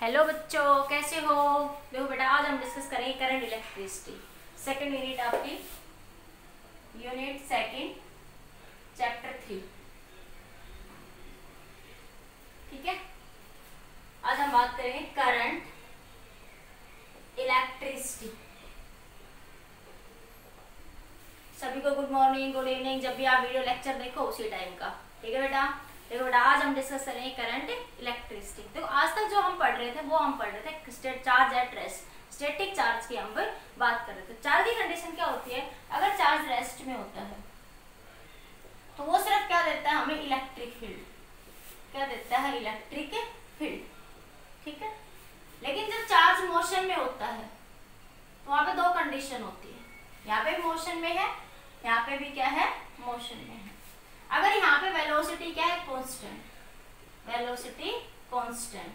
Hello बच्चों, कैसे हो? देखो बेटा, आज हम डिस्कस करेंगे करंट इलेक्ट्रिसिटी। सेकंड यूनिट आपकी, यूनिट सेकंड, चैप्टर 3। ठीक है, आज हम बात करेंगे करंट इलेक्ट्रिसिटी। सभी को गुड मॉर्निंग, गुड इवनिंग, जब भी आप वीडियो लेक्चर देखो उसी टाइम का। ठीक है बेटा, देखो बेटा, आज हम डिस्कस करेंगे करंट इलेक्ट्रिसिटी। देखो आज तक जो हम पढ़ रहे थे वो हम पढ़ रहे the charge at rest, static charge की हम बात कर रहे थे। चार्ज की कंडीशन क्या होती है? अगर चार्ज रेस्ट में होता है तो वो सिर्फ क्या देता है हमें? Electric field. क्या देता है? Electric field. ठीक है, लेकिन जब चार्ज मोशन में होता है तो वहां पे दो कंडीशन होती है। यहाँ पे मोशन में है, यहाँ पे भी क्या है? मोशन में है। अगर यहाँ पे वेलोसिटी क्या है? Constant. Velocity constant.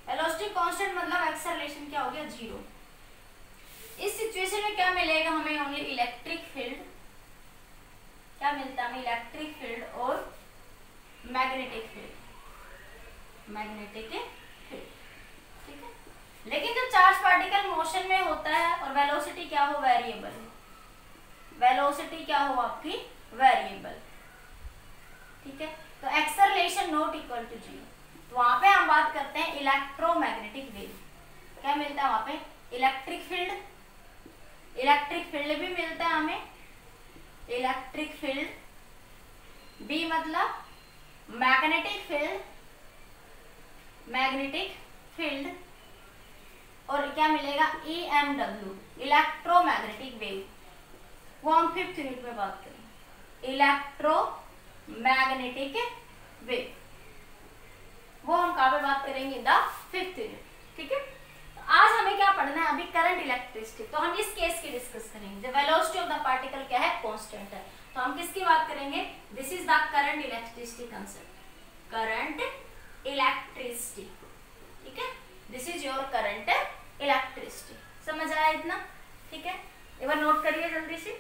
Velocity constant मतलब एक्सेलरेशन क्या हो गया? जीरो। इस सिचुएशन में क्या मिलेगा हमें? Only electric field. क्या मिलता है हमें? इलेक्ट्रिक फील्ड और मैग्नेटिक फील्ड। Magnetic field. ठीक है, लेकिन जब चार्ज पार्टिकल मोशन में होता है और वेलोसिटी क्या हो? वेरिएबल है। वेलोसिटी क्या हो आपकी? वेरिएबल। ठीक है, तो acceleration not equal to zero. तो वहां पे हम बात करते हैं इलेक्ट्रोमैग्नेटिक वेव। क्या मिलता है वहां पे? Electric field. इलेक्ट्रिक फील्ड भी मिलता है हमें। इलेक्ट्रिक फील्ड बी मतलब मैग्नेटिक फील्ड। मैग्नेटिक फील्ड और क्या मिलेगा? EMW, electromagnetic wave. वो हम 5th यूनिट में बात करेंगे। इलेक्ट्रोमैग्नेटिक वेव वो हम कहाँ पे बात करेंगे? The 5th unit. ठीक है, तो आज हमें क्या पढ़ना है? अभी करंट इलेक्ट्रिसिटी। तो हम इस केस की डिस्कस करेंगे जब वेलोसिटी ऑफ द पार्टिकल क्या है? कांस्टेंट है। तो हम किसकी बात करेंगे? This is the current electricity concept. Current electricity. ठीक है, this is your current electricity. समझ आया इतना? ठीक है, एक बार नोट करिए जल्दी से।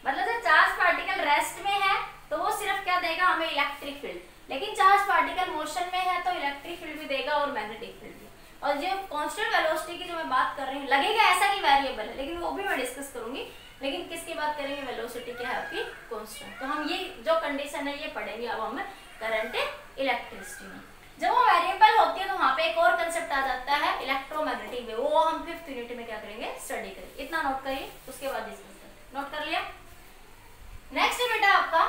मतलब जब चार्ज पार्टिकल रेस्ट में है तो वो सिर्फ क्या देगा हमें? Electric field. लेकिन चार्ज पार्टिकल मोशन में है तो इलेक्ट्रिक फील्ड भी देगा और मैग्नेटिक फील्ड भी। और जो कांस्टेंट वेलोसिटी की जो मैं बात कर रही हूँ, लगेगा ऐसा कि वेरिएबल है, लेकिन वो भी मैं डिस्कस करूंगी। लेकिन किसकी बात करेंगे? वेलोसिटी क्या है आपकी? कांस्टेंट। तो हम ये जो कंडीशन है ये पढ़ेंगे अब हम करंट इलेक्ट्रिसिटी में। जब वो वेरिएबल होती है तो वहां पे एक और कंसेप्ट आ जाता है इलेक्ट्रोमैग्नेटिक वेव। वो हम 5th यूनिट में क्या करेंगे? स्टडी करेंगे। इतना नोट करिए, उसके बाद डिस्कस करेंगे। नोट कर लिया? नेक्स्ट है बेटा आपका,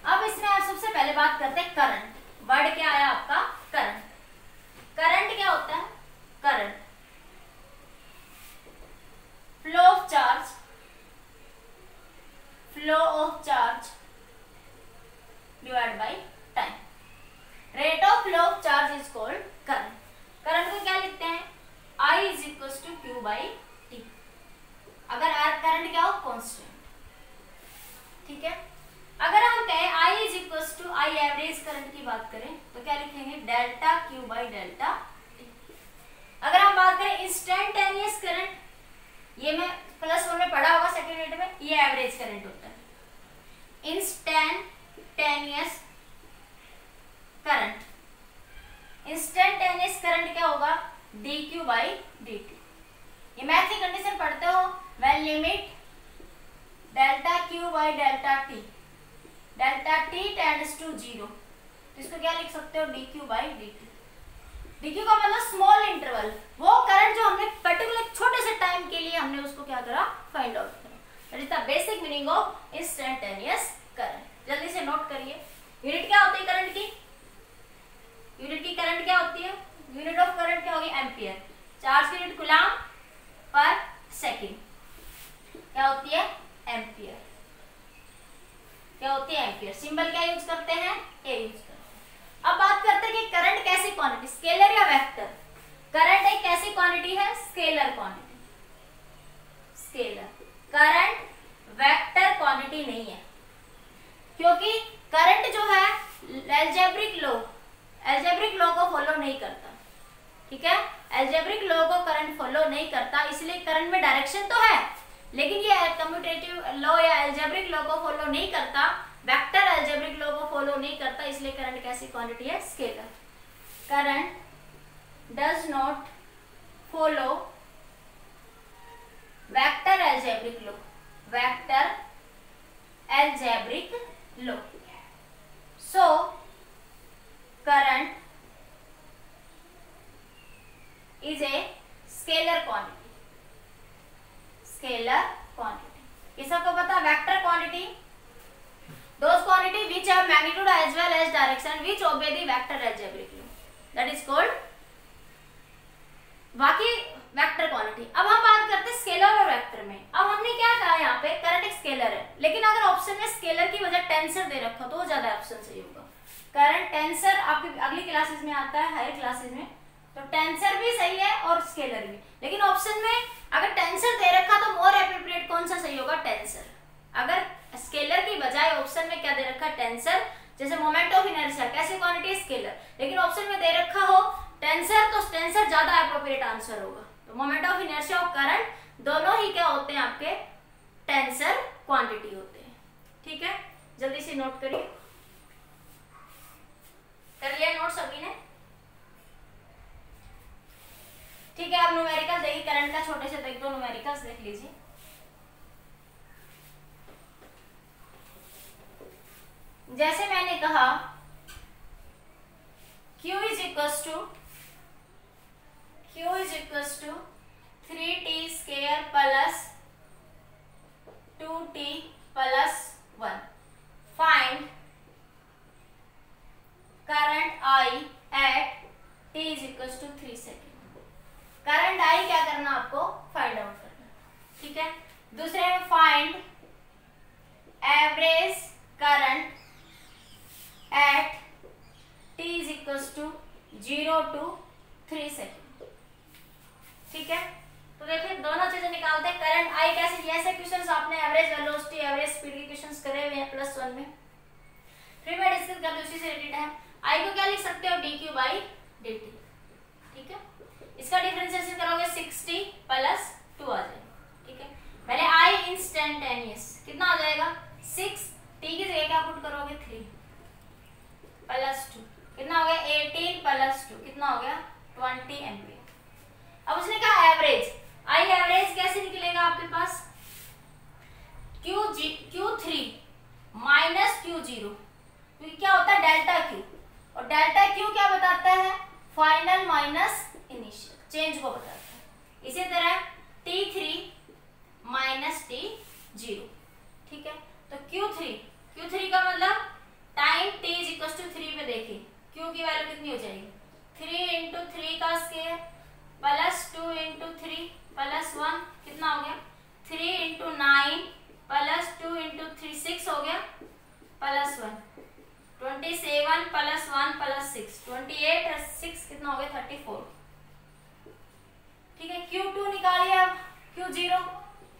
अब इसमें आप सबसे पहले बात करते हैं करंट। वर्ड क्या आया आपका? करंट। करंट क्या होता है? Current flow of charge. Flow of charge divide by time. Rate of flow of charge is called current. Current को क्या लिखते हैं? I is equal to q by t. अगर करंट क्या हो? कांस्टेंट। ठीक है, अगर हम कहें I is equal to I average current की बात करें तो क्या लिखेंगे? Delta q by delta t. अगर हम बात करें इंस्टेंटेनियस करंट, ये मैं +1 में पढ़ा होगा सेकंड यूनिट में, ये एवरेज करंट होता है। Instantaneous current. इंस्टेंटेनियस करंट क्या होगा? dq by dt। ये मैथ की कंडीशन पढ़ते हो, when limit delta q by delta t, delta t tends to 0, तो इसको क्या लिख सकते हो? dq by dt। dq का मतलब स्मॉल इंटरवल, वो करंट जो हमने पर्टिकुलर छोटे से टाइम के लिए हमने उसको क्या करा? फाइंड आउट करा। That is the basic meaning of instantaneous current. जल्दी से नोट करिए। यूनिट क्या होती है करंट की? यूनिट की करंट क्या होती है? यूनिट ऑफ करंट क्या होगी? एम्पियर। चार्ज की यूनिट कूलम पर सेकंड क्या होती है? एम्पियर। क्या होती है? एम्पियर। सिंबल क्या यूज करते हैं? ए यूज करते हैं। अब बात करते हैं कि करंट कैसी क्वांटिटी, स्केलर या वेक्टर? करंट एक कैसी क्वांटिटी है? Scalar quantity. Scalar. Current vector quantity नहीं है, क्योंकि करंट जो है एल्जेब्रिक लॉ को फॉलो नहीं करता। ठीक है, एल्जेब्रिक लॉ को करंट फॉलो नहीं करता, इसलिए करंट में डायरेक्शन तो है, लेकिन ये कम्यूटेटिव लॉ या एल्जेब्रिक लॉ को फॉलो नहीं करता। वेक्टर अलजेब्रिक लॉ को फॉलो नहीं करता, इसलिए करंट कैसी क्वांटिटी है? Scalar. Current does not follow vector algebraic law, vector algebraic law, so current is a scalar quantity, scalar quantity. ये सबको पता, vector quantity those quantity which have magnitude as well as direction which obey the vector algebraic law, that is called बाकी vector quantity. अब हम बात करते हैं scalar और वेक्टर में। अब हमने क्या कहा, यहाँ पे करंट एक स्केलर है, लेकिन अगर ऑप्शन में स्केलर की वजह टेंसर दे रखा तो वो ज्यादा ऑप्शन सही होगा। करंट टेंसर आपकी अगली क्लासेस में आता है, हायर क्लासेस में, तो टेंसर भी सही है और स्केलर भी, लेकिन ऑप्शन में अगर टेंसर दे रखा तो मोर एप्रोप्रिएट कौन सा सही होगा? टेंसर। अगर स्केलर की बजाय ऑप्शन में क्या दे रखा? टेंसर। जैसे मोमेंट ऑफ इनर्शिया कैसी क्वांटिटी? स्केलर, लेकिन ऑप्शन में दे रखा हो टेंसर, तो टेंसर ज्यादा एप्रोप्रिएट आंसर होगा। तो मोमेंट ऑफ इनर्शिया और करंट दोनों ही क्या होते हैं? आपके टेंसर क्वांटिटी होते हैं। ठीक है, जल्दी से नोट करिए। कर लिया नोट सभी ने? ठीक है, अब न्यूमेरिकल देखिए, करंट का छोटे से एक दो न्यूमेरिकल्स देख लीजिए। जैसे मैंने कहा Q is equals to 3t square plus 2t plus 1. Find current I at t is equals to 3 seconds. Current I क्या करना आपको? फाइंड आउट करना। ठीक है, दूसरे में find average current at t is equals to 0 to 3 second. ठीक है, तो देखिए दोनों चीजें निकालते हैं। करंट आई कैसे? ऐसे क्वेश्चंस आपने एवरेज वेलोसिटी, एवरेज स्पीड के क्वेश्चंस करे हुए हैं +1 में, फिर मैं डिस्कस कर दूं, उसी से रिलेटेड है। आई को क्या लिख सकते हो? dq/dt। ठीक है, इसका डिफरेंशिएशन करोगे 60 + 2 आ जाएगा। ठीक है, पहले आई इंस्टेंटेनियस कितना आ जाएगा? 6, t की जगह क्या पुट करोगे? 3 + 2 कितना हो गया? 18 + 2 कितना हो गया? 20 एम्पीयर। अब उसने कहा एवरेज, आई एवरेज कैसे निकलेगा आपके पास? Q3 - Q0, क्योंकि क्या होता है? डेल्टा Q, और डेल्टा Q क्या बताता है? फाइनल माइनस इनिशियल, चेंज को बताता है। इसी तरह T3 - T0। ठीक है, तो Q3 का मतलब टाइम t इज 3 पे देखिए Q की वैल्यू कितनी हो जाएगी? 3 × 3 का स्क्वायर प्लस 2 × 3 प्लस 1 कितना हो गया? 3 × 9 प्लस 2 × 3 6 हो गया प्लस 1 27 प्लस 1 प्लस 6 28 और 6 कितना हो गया? 34। ठीक है, Q2 निकालिए। अब Q0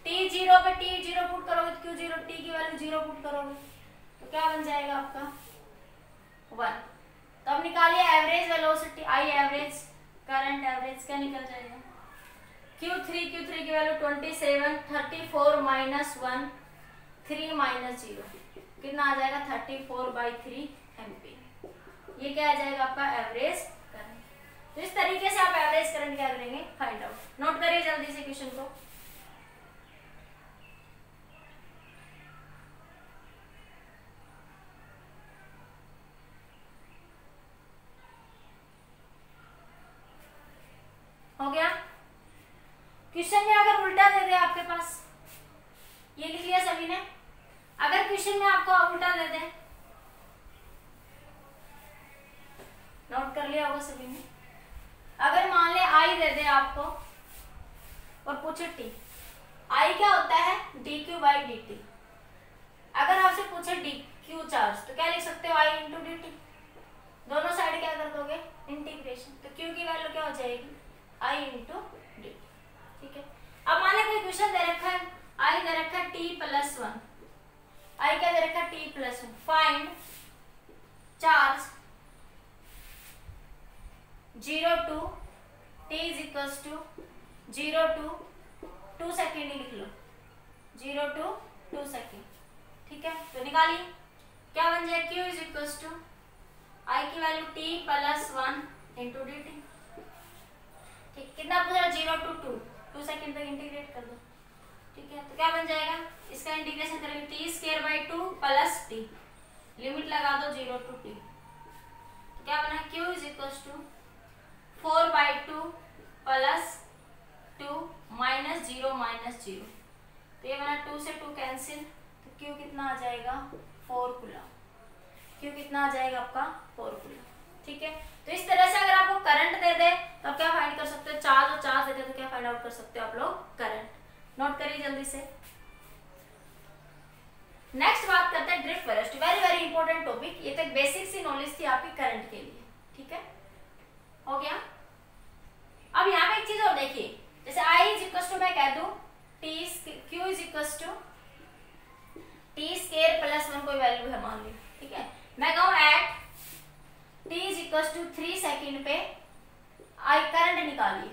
T0 पे T0 पुट करोगे तो Q0 T की वैल्यू 0 पुट करोगे तो क्या बन जाएगा आपका? 1। तो अब निकालिए average velocity, I average, current average, क्या निकल जाएगा? Q3 की वैल्यू 27, 34 - 1 3 - 0 कितना आ जाएगा? 34/3 एम्पीयर। ये क्या आ जाएगा आपका? Average current. तो इस तरीके से आप एवरेज करंट क्या करेंगे? Find out. नोट करिए जल्दी से क्वेश्चन को। हो गया? क्वेश्चन में अगर उल्टा दे दे आपके पास, ये लिख लिया सभी ने? अगर क्वेश्चन में आपको उल्टा दे दे, नोट कर लिया होगा सभी ने? अगर मान ले आई दे दे आपको और पूछे टी, आई क्या होता है? dq/dt। अगर आपसे पूछे dq चार्ज तो क्या लिख सकते हो? आई × dt। दोनों साइड क्या कर दोगे? इंटीग्रेशन। तो q की वैल्यू क्या हो जाएगी? I × dt। ठीक है, अब मान लें कोई क्वेश्चन दे रखा है, आई दे रखा है t + 1, आई क्या दे रखा है? t + 1। Find charge 0 to t = 0 to 2 second ही लिख लो, 0 to 2 सेकेंड। ठीक है, तो निकालिए क्या बन जाए, Q इज इक्वल टू आई की value t plus 1 into D T. ठीक, कितना पूछा, 0 to 2 सेकेंड तक इंटीग्रेट कर दो। ठीक है, तो क्या बन जाएगा, इसका इंटीग्रेशन करेंगे t square by 2 plus t, limit लगा दो 0 to t। तो क्या बना, Q is equal to 4/2 plus 2 minus 0 minus 0। तो ये बना 2 से 2 कैंसिल, तो Q कितना आ जाएगा, 4 कूलम। Q कितना आ जाएगा आपका, 4 कूलम। ठीक है, तो इस तरह से अगर आपको करंट दे दे तो आप क्या फाइंड कर सकते हो, चार्ज, और चार्ज देते तो क्या फाइंड आउट कर सकते हो आप लोग, करंट। नोट करिए जल्दी से। नेक्स्ट बात करते हैं drift velocity, very very important topic. ये तो एक बेसिक सी नॉलेज थी आपकी करंट के लिए। ठीक है, हो गया। अब यहाँ पे एक चीज और देखिए, जैसे I इज इक्वल टू मैं कह दूं Q is equal to t square plus 1 कोई वैल्यू है मान ली। ठीक है, मैं कहूँ at t is equal to 3 second पे I करंट निकालिए,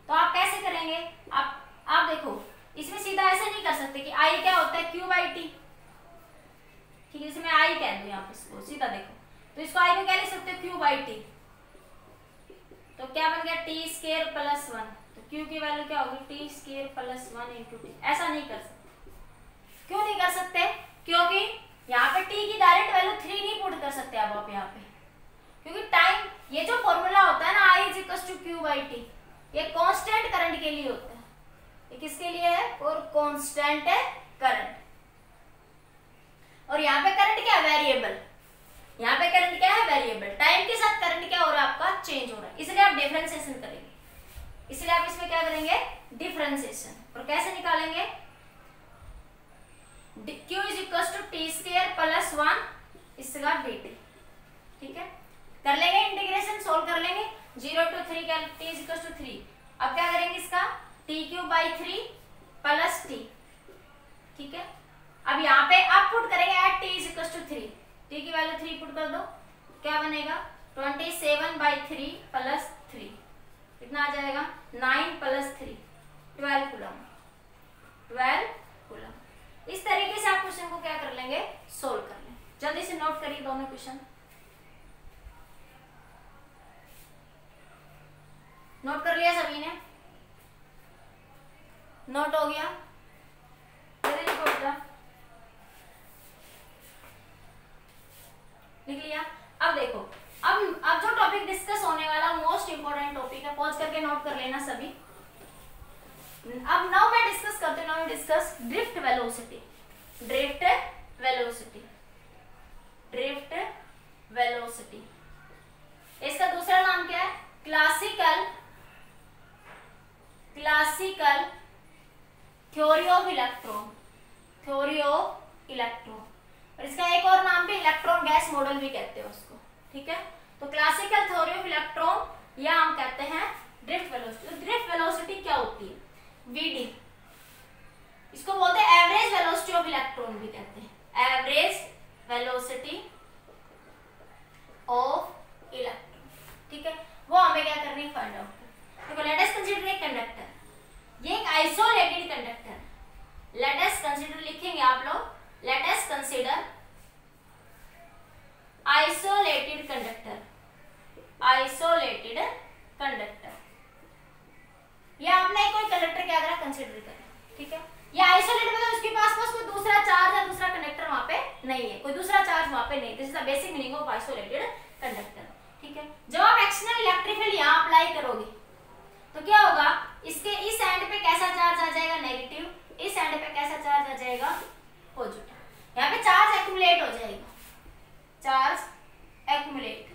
तो आप कैसे करेंगे, आप देखो इसमें सीधा ऐसे नहीं कर सकते कि I क्या होता है, Q बाई टी। ठीक है, इसमें I कह दूं यहाँ पे इसको सीधा, देखो तो इसको I में क्या लिख सकते हो, Q बाई टी। तो क्या बन गया, टी स्क्वायर प्लस 1, तो Q की वैल्यू क्या होगी, T square plus 1 into T. ऐसा नहीं कर सकते, क्यों नहीं कर सकते, क्योंकि यहाँ पे t की डायरेक्ट वैल्यू 3 नहीं पुट कर सकते आप यहाँ पे, क्योंकि टाइम, ये जो फॉर्मूला होता है ना I is equal to Q by t, ये कांस्टेंट करंट के लिए होता है। ये किसके लिए है, और कांस्टेंट है करंट। और यहाँ पे करंट क्या है, वेरिएबल। यहाँ पे करंट क्या है, वेरिएबल। टाइम के साथ करंट क्या हो रहा है आपका, चेंज हो रहा है, इसलिए आप डिफरेंशिएशन करेंगे। इसलिए आप इसमें क्या करेंगे, डिफरेंशिएशन। और कैसे निकालेंगे, Q is equal to t square plus 1 इसका dt। ठीक है, कर लेंगे इंटीग्रेशन, सोल्व कर लेंगे 0 to 3 क्या, t इज इक्वल टू 3। अब क्या करेंगे इसका, t³ / 3 प्लस t। ठीक है, अब यहाँ पे आप पुट करेंगे at t is equal to 3, t की वैल्यू 3 पुट कर दो, क्या बनेगा 27/3 प्लस 3, कितना आ जाएगा 9 प्लस 3 12 कूलम। 12 कूलम। इस तरीके से आप क्वेश्चन को क्या कर लेंगे, सोल्व कर लेंगे। जल्दी से नोट करिए दोनों क्वेश्चन। नोट कर लिया सभी ने, नोट हो गया, लिख लिया। अब देखो, अब जो टॉपिक डिस्कस होने वाला मोस्ट इंपोर्टेंट टॉपिक है, पॉज करके नोट कर लेना सभी। अब नाउ मैं डिस्कस करती हूँ, now discuss drift velocity. Drift velocity, drift velocity, इसका दूसरा नाम क्या है, classical theory of electron, theory of electron. और इसका एक और नाम भी इलेक्ट्रॉन गैस मॉडल भी कहते हैं उसको। ठीक है, तो क्लासिकल थ्योरी ऑफ इलेक्ट्रॉन या हम कहते हैं ड्रिफ्ट वेलोसिटी। तो ड्रिफ्ट वेलोसिटी क्या होती है, वीडी, इसको बोलते हैं एवरेज वेलोसिटी ऑफ इलेक्ट्रॉन भी कहते हैं, एवरेज वेलोसिटी ऑफ इलेक्ट्रॉन। ठीक है, वो हमें क्या करनी है, फाइंड आउट। देखो लेट अस कंसीडर एक कंडक्टर, ये एक आइसोलेटेड कंडक्टर है। लेट अस कंसीडर लिखेंगे आप लोग, let us consider isolated conductor, isolated conductor. या आपने कोई कंडक्टर क्या करा, कंसीडर करें। ठीक है, ये आइसोलेटेड मतलब उसके पास कोई दूसरा चार्ज या दूसरा कंडक्टर वहां पे नहीं है, कोई दूसरा चार्ज वहां पे नहीं। This is the basic meaning of isolated conductor. ठीक है, जब आप एक्सटर्नल इलेक्ट्रिक फील्ड यहां अप्लाई करोगे तो क्या होगा, इसके इस एंड पे कैसा चार्ज आ जाएगा, नेगेटिव, इस एंड पे कैसा चार्ज आ जाएगा, पॉजिटिव। यहाँ पे चार्ज एक्यूमुलेट हो जाएगा, चार्ज एक्यूमुलेट,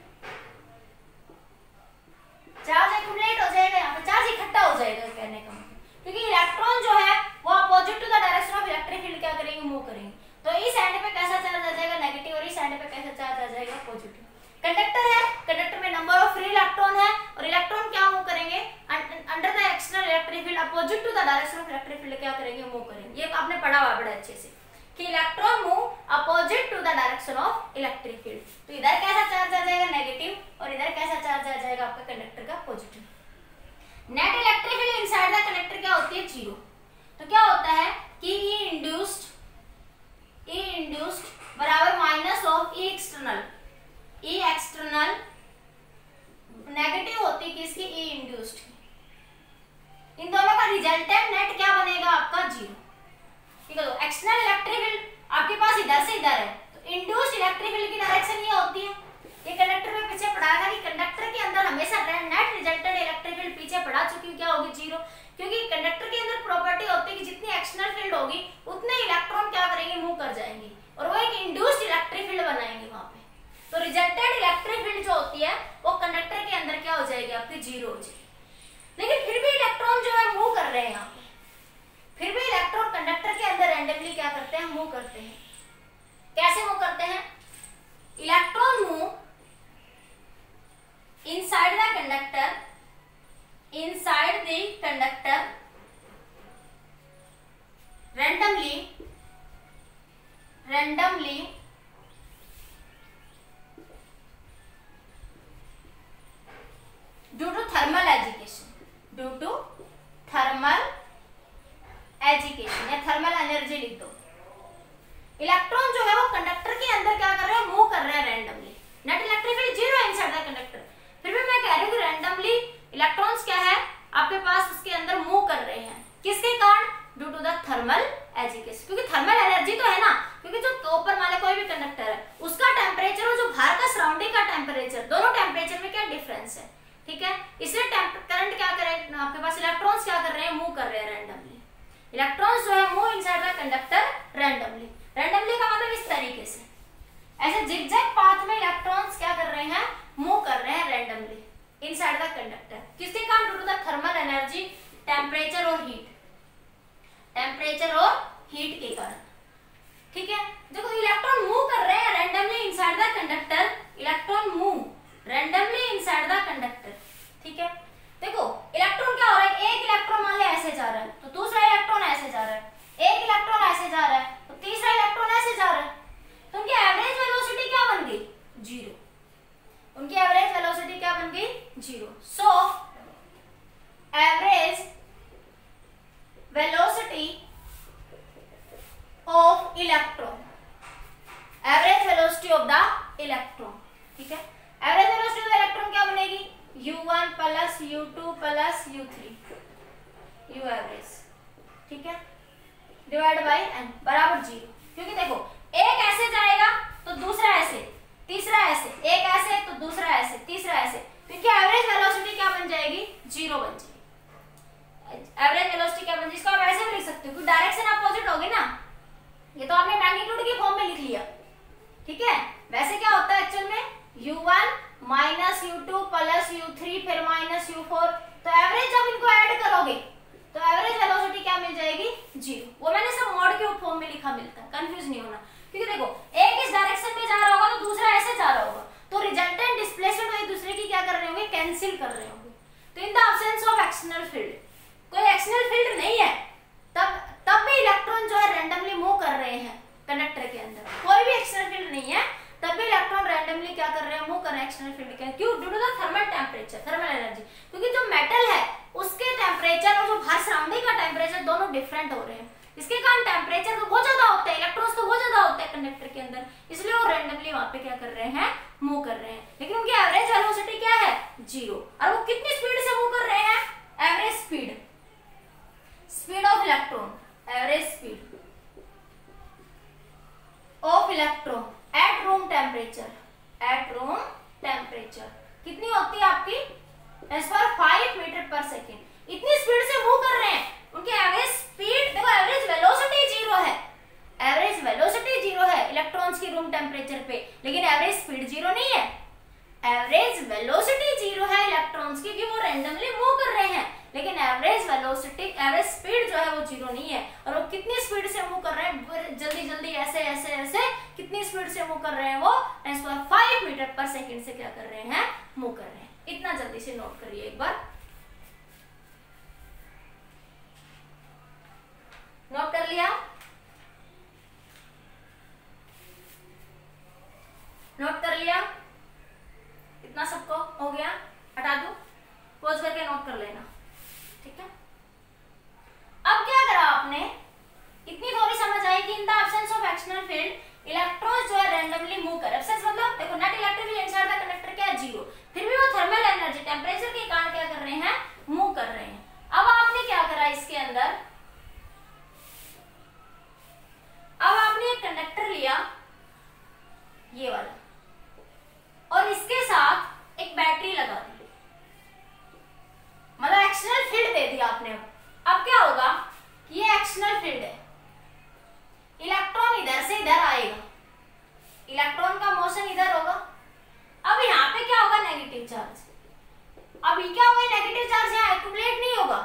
चार्ज एक्यूमुलेट हो जाएगा, यहाँ पे चार्ज इकट्ठा हो जाएगा कहने का मतलब, क्योंकि इलेक्ट्रॉन जो है वो opposite to the direction of electric field क्या करेंगे, मूव करेंगे। तो इस एंड पे कैसा चार्ज आ जाएगा, नेगेटिव, और इस एंड पे कैसा चार्ज आ जाएगा, पॉजिटिव। कंडक्टर है, कंडक्टर में नंबर ऑफ फ्री इलेक्ट्रॉन है, और इलेक्ट्रॉन क्या मूव करेंगे, under the external electric field opposite to the direction of electric field क्या करेंगे, मूव करेंगे। ये आपने पढ़ा हुआ बड़े अच्छे से कि electron move opposite to the direction of electric field. तो इधर कैसा चार्ज आ जाएगा, नेगेटिव, और इधर कैसा चार्ज आ जाएगा आपका कंडक्टर का, positive. Net electric field inside the conductor क्या होती है, जीरो। तो क्या होता है कि E इंड्यूस्ड बराबर माइनस मूव करते हैं। कैसे मूव करते हैं? Electron move inside the conductor, inside the conductor randomly due to thermal agitation, या थर्मल एनर्जी लिख दो। इलेक्ट्रॉन जो है वो कंडक्टर के अंदर क्या कर रहे हैं? मूव कर रहे हैं randomly. Net electric field zero है इनसाइड द कंडक्टर, फिर भी मैं कह रही हूँ कि रैंडमली इलेक्ट्रॉन्स क्या है आपके पास उसके अंदर मूव कर रहे हैं। किसके कारण? Due to the thermal agitation, क्योंकि थर्मल एनर्जी तो है ना, क्योंकि जो ऊपर वाले कोई भी कंडक्टर है उसका टेम्परेचर और जो बाहर का सराउंडिंग का टेम्परेचर, दोनों टेम्परेचर में क्या डिफरेंस है, ठीक है। इसलिए करंट क्या करे आपके पास, इलेक्ट्रॉन्स क्या कर रहे हैं? मूव कर रहे हैं रैंडमली। इलेक्ट्रॉन्स जो है move inside the conductor randomly. Randomly का मतलब इस तरीके से, ऐसे जिगजैग पाथ में इलेक्ट्रॉन्स क्या कर रहे हैं? मूव कर रहे हैं रैंडमली इनसाइड द कंडक्टर। किसके कारण? Due to the thermal energy, temperature और हीट, टेम्परेचर और हीट के कारण, ठीक है। देखो इलेक्ट्रॉन मूव कर रहे हैं randomly inside the conductor, electron move randomly inside the conductor, ठीक है। देखो इलेक्ट्रॉन क्या हो रहा है? एक इलेक्ट्रॉन मान ले ऐसे जा रहा है तो दूसरा इलेक्ट्रॉन ऐसे जा रहा है, एक इलेक्ट्रॉन ऐसे जा रहा है तो तीसरा इलेक्ट्रॉन ऐसे जा रहा है, तो उनकी एवरेज वेलोसिटी क्या बन गई? जीरो। उनकी एवरेज वेलोसिटी क्या बन गई? Zero. So average velocity of electron, average velocity of the electron, ठीक है। एवरेज वेलोसिटी ऑफ इलेक्ट्रॉन क्या बनेगी? u1 plus u2 plus u3, u average, ठीक है, डिवाइड बाय n बराबर जीरो। क्योंकि देखो एक ऐसे जाएगा तो दूसरा ऐसे, तीसरा ऐसे, एक ऐसे तो दूसरा ऐसे, तीसरा ऐसे, तो इनकी एवरेज वेलोसिटी क्या बन जाएगी? जीरो बन जाएगी। एवरेज वेलोसिटी क्या बन जाएगी? इसको आप ऐसे भी लिख सकते हो, क्योंकि डायरेक्शन अपोजिट होगी ना। ये तो आपने मैग्नीट्यूड की फॉर्म में लिख लिया, ठीक है। वैसे क्या होता है एक्चुअल में? u1 minus u2 plus u3 फिर माइनस u4, तो एवरेज जब इनको ऐड करोगे तो एवरेज वेलोसिटी क्या मिल जाएगी? जीरो। वो मैंने सब मॉड के फॉर्म में लिखा मिलता है, कंफ्यूज नहीं होना। क्योंकि देखो एक इस डायरेक्शन में जा रहा होगा तो दूसरा ऐसे जा रहा होगा, तो रिजल्टेंट डिस्प्लेसमेंट एक दूसरे की क्या कर रहे होंगे? कैंसिल कर रहे होंगे। तो इन the absence of external field, कोई एक्सटर्नल फील्ड नहीं है, तब भी इलेक्ट्रॉन जो है रैंडमली मूव कर रहे हैं कंडक्टर के अंदर। कोई भी एक्सटर्नल फील्ड नहीं है तब भी इलेक्ट्रॉन रैंडमली क्या कर रहे हैं? मूव कर रहे हैं एक्सटर्नल फील्ड के। क्यों? Due to the thermal temperature, thermal energy, क्योंकि जो मेटल है उसके टेम्परेचर और जो बाहर सराउंडिंग का टेम्परेचर दोनों डिफरेंट हो रहे हैं। इसके कारण टेम्परेचर तो बहुत ज्यादा होता है, इलेक्ट्रॉन्स तो बहुत ज्यादा होता है कंडक्टर के अंदर, इसलिए वो रैंडमली वहां पे क्या कर रहे हैं? मूव कर रहे हैं। लेकिन उनकी एवरेज वेलोसिटी क्या है? जीरो। और वो कितनी स्पीड से मूव कर रहे हैं? Average speed, speed of electron, average speed of electron at room temperature, at room temperature कितनी होती है आपकी? एज पर 5 मीटर पर सेकेंड। इतनी स्पीड से मूव कर रहे हैं, उनकी एवरेज स्पीड, देखो एवरेज वेलोसिटी जीरो है, एवरेज वेलोसिटी जीरो है इलेक्ट्रॉन्स की रूम टेम्परेचर पे, लेकिन एवरेज स्पीड जीरो नहीं है। एवरेज वेलोसिटी जीरो है इलेक्ट्रॉन्स की, क्योंकि वो रैंडमली मूव कर रहे हैं, लेकिन एवरेज वेलोसिटी, एवरेज स्पीड जो है वो जीरो नहीं है। और वो कितनी स्पीड से मूव कर रहे हैं? जल्दी जल्दी ऐसे ऐसे ऐसे कितनी स्पीड से मूव कर रहे हैं? वो 5 मीटर पर सेकेंड से क्या कर रहे हैं? मूव कर रहे हैं। इतना जल्दी से नोट करिए एक बार, नोट कर लिया? नोट कर लिया? इतना सबको हो गया? हटा दो, पॉज करके नोट कर लेना, ठीक है। अब क्या करा आपने? इतनी थोड़ी समझ आई कि इन the absence of external field electrons जो है रैंडमली मूव कर। एब्सेंस मतलब देखो net electric field inside the conductor क्या है? जीरो, फिर भी वो थर्मल एनर्जी, टेम्परेचर के कारण क्या कर रहे हैं? मूव कर रहे हैं। अब आपने क्या करा इसके अंदर? अब आपने एक कंडक्टर लिया ये वाला, और इसके साथ एक बैटरी लगा दी, मतलब एक्सटर्नल फील्ड दे दिया आपने। अब क्या होगा? ये एक्सटर्नल फील्ड है, इलेक्ट्रॉन इधर से इधर आएगा, इलेक्ट्रॉन का मोशन इधर होगा। अब यहाँ पे क्या होगा? Negative charge. अब ये क्या होगा? नेगेटिव चार्ज यहाँ एक्यूमुलेट नहीं होगा,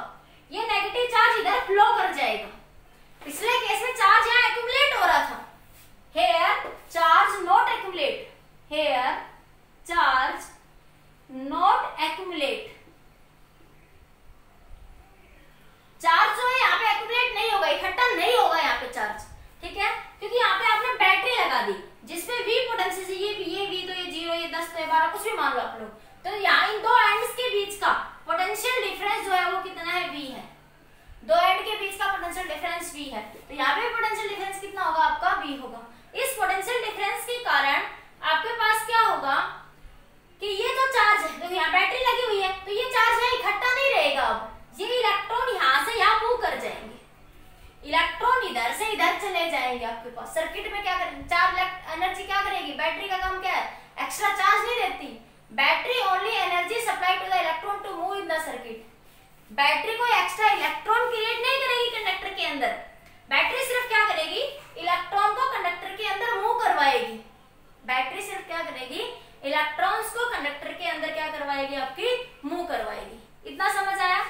ये नेगेटिव चार्ज इधर फ्लो कर जाएगा। पिछले केस में चार्ज यहाँ एक्यूमुलेट हो रहा था, here charge not accumulate, here charge not accumulate, charge जो है यहाँ पे एक्यूमुलेट नहीं होगा, इकट्ठा नहीं होगा यहाँ पे चार्ज, ठीक है, क्योंकि यहाँ पे आपने बैटरी लगा दी जिसमें V पोटेंशियल से ये V तो ये 0 ये 10 तो ये 12 कुछ भी मान लो आप लोग, तो यहाँ इन दो एंड्स के बीच का पोटेंशियल डिफरेंस जो है वो कितना है, V है, दो एंड के बीच का पोटेंशियल डिफरेंस V है, तो यहाँ पे पोटेंशियल डिफरेंस कितना होगा आपका, V होगा। इस पोटेंशियल डिफरेंस के कारण आपके पास क्या होगा कि ये जो चार्ज है, तो यहाँ बैटरी लगी हुई है तो ये चार्ज यहाँ इकट्ठा नहीं रहेगा, अब ये इलेक्ट्रॉन यहाँ से यहाँ मूव कर जाएंगे, इलेक्ट्रॉन इधर से इधर चले जाएंगे आपके पास। सर्किट में क्या करेंगे, चार्ज एनर्जी क्या करेगी, बैटरी का काम क्या है, एक्स्ट्रा चार्ज नहीं देती, battery only energy supply to the electron to move in the circuit, battery कोई एक्स्ट्रा इलेक्ट्रॉन क्रिएट नहीं करेगी कंडक्टर के अंदर, बैटरी सिर्फ क्या करेगी, इलेक्ट्रॉन को कंडक्टर के अंदर मूव करवाएगी, बैटरी सिर्फ क्या करेगी, इलेक्ट्रॉन्स को कंडक्टर के अंदर क्या करवाएगी, आपकी मूव करवाएगी। इतना समझ आया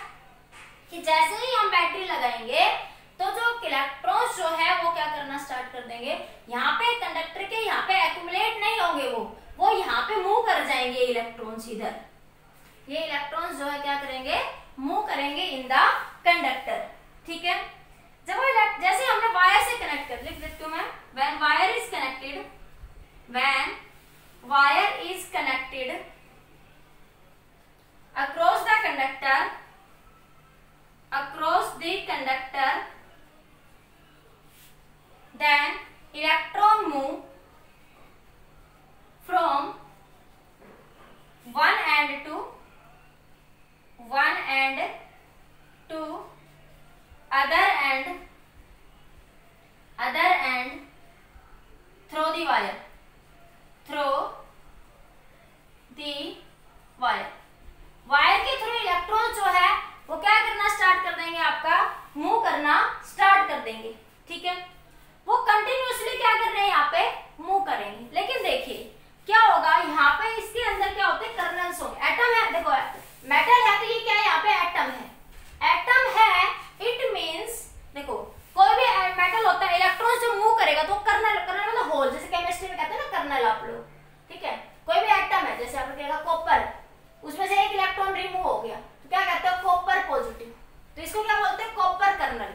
कि जैसे ही हम बैटरी लगाएंगे तो जो इलेक्ट्रॉन्स जो है वो क्या करना स्टार्ट कर देंगे, यहाँ पे कंडक्टर के यहाँ पे एक्यूमुलेट नहीं होंगे, वो यहाँ पे मूव कर जाएंगे इलेक्ट्रॉन्स इधर, ये इलेक्ट्रॉन्स जो है क्या करेंगे, मूव करेंगे इन द कंडक्टर, ठीक है। जब वो जैसे हमने वायर से कनेक्ट कर, लिख देती हूँ मैं, when wire is connected, when wire is connected across the conductor, across the conductor, then electron move from one end to other end through the wire, wire के थ्रू इलेक्ट्रॉन जो है वो क्या करना स्टार्ट कर देंगे, आपका मूव करना स्टार्ट कर देंगे, ठीक है। वो कंटिन्यूअसली क्या कर रहे हैं, यहाँ पे मूव करेंगे, लेकिन देखिए क्या होगा, यहाँ पे इसके अंदर क्या होते हैं, कर्नल्स होंगे, एटम है, देखो मेटल है तो ये क्या है, यहाँ पे एटम है, एटम है, इट मींस देखो कोई भी मेटल होता है, इलेक्ट्रॉन जो मूव करेगा तो कर्नल मतलब होल, जैसे केमिस्ट्री में कहते हैं ना कर्नल आप लोग, ठीक है। कोई भी एटम है, जैसे आपने कहा कॉपर, उसमें से एक इलेक्ट्रॉन रिमूव हो गया तो क्या कहते हैं, कॉपर पॉजिटिव, तो इसको क्या बोलते हैं, कॉपर कर्नल।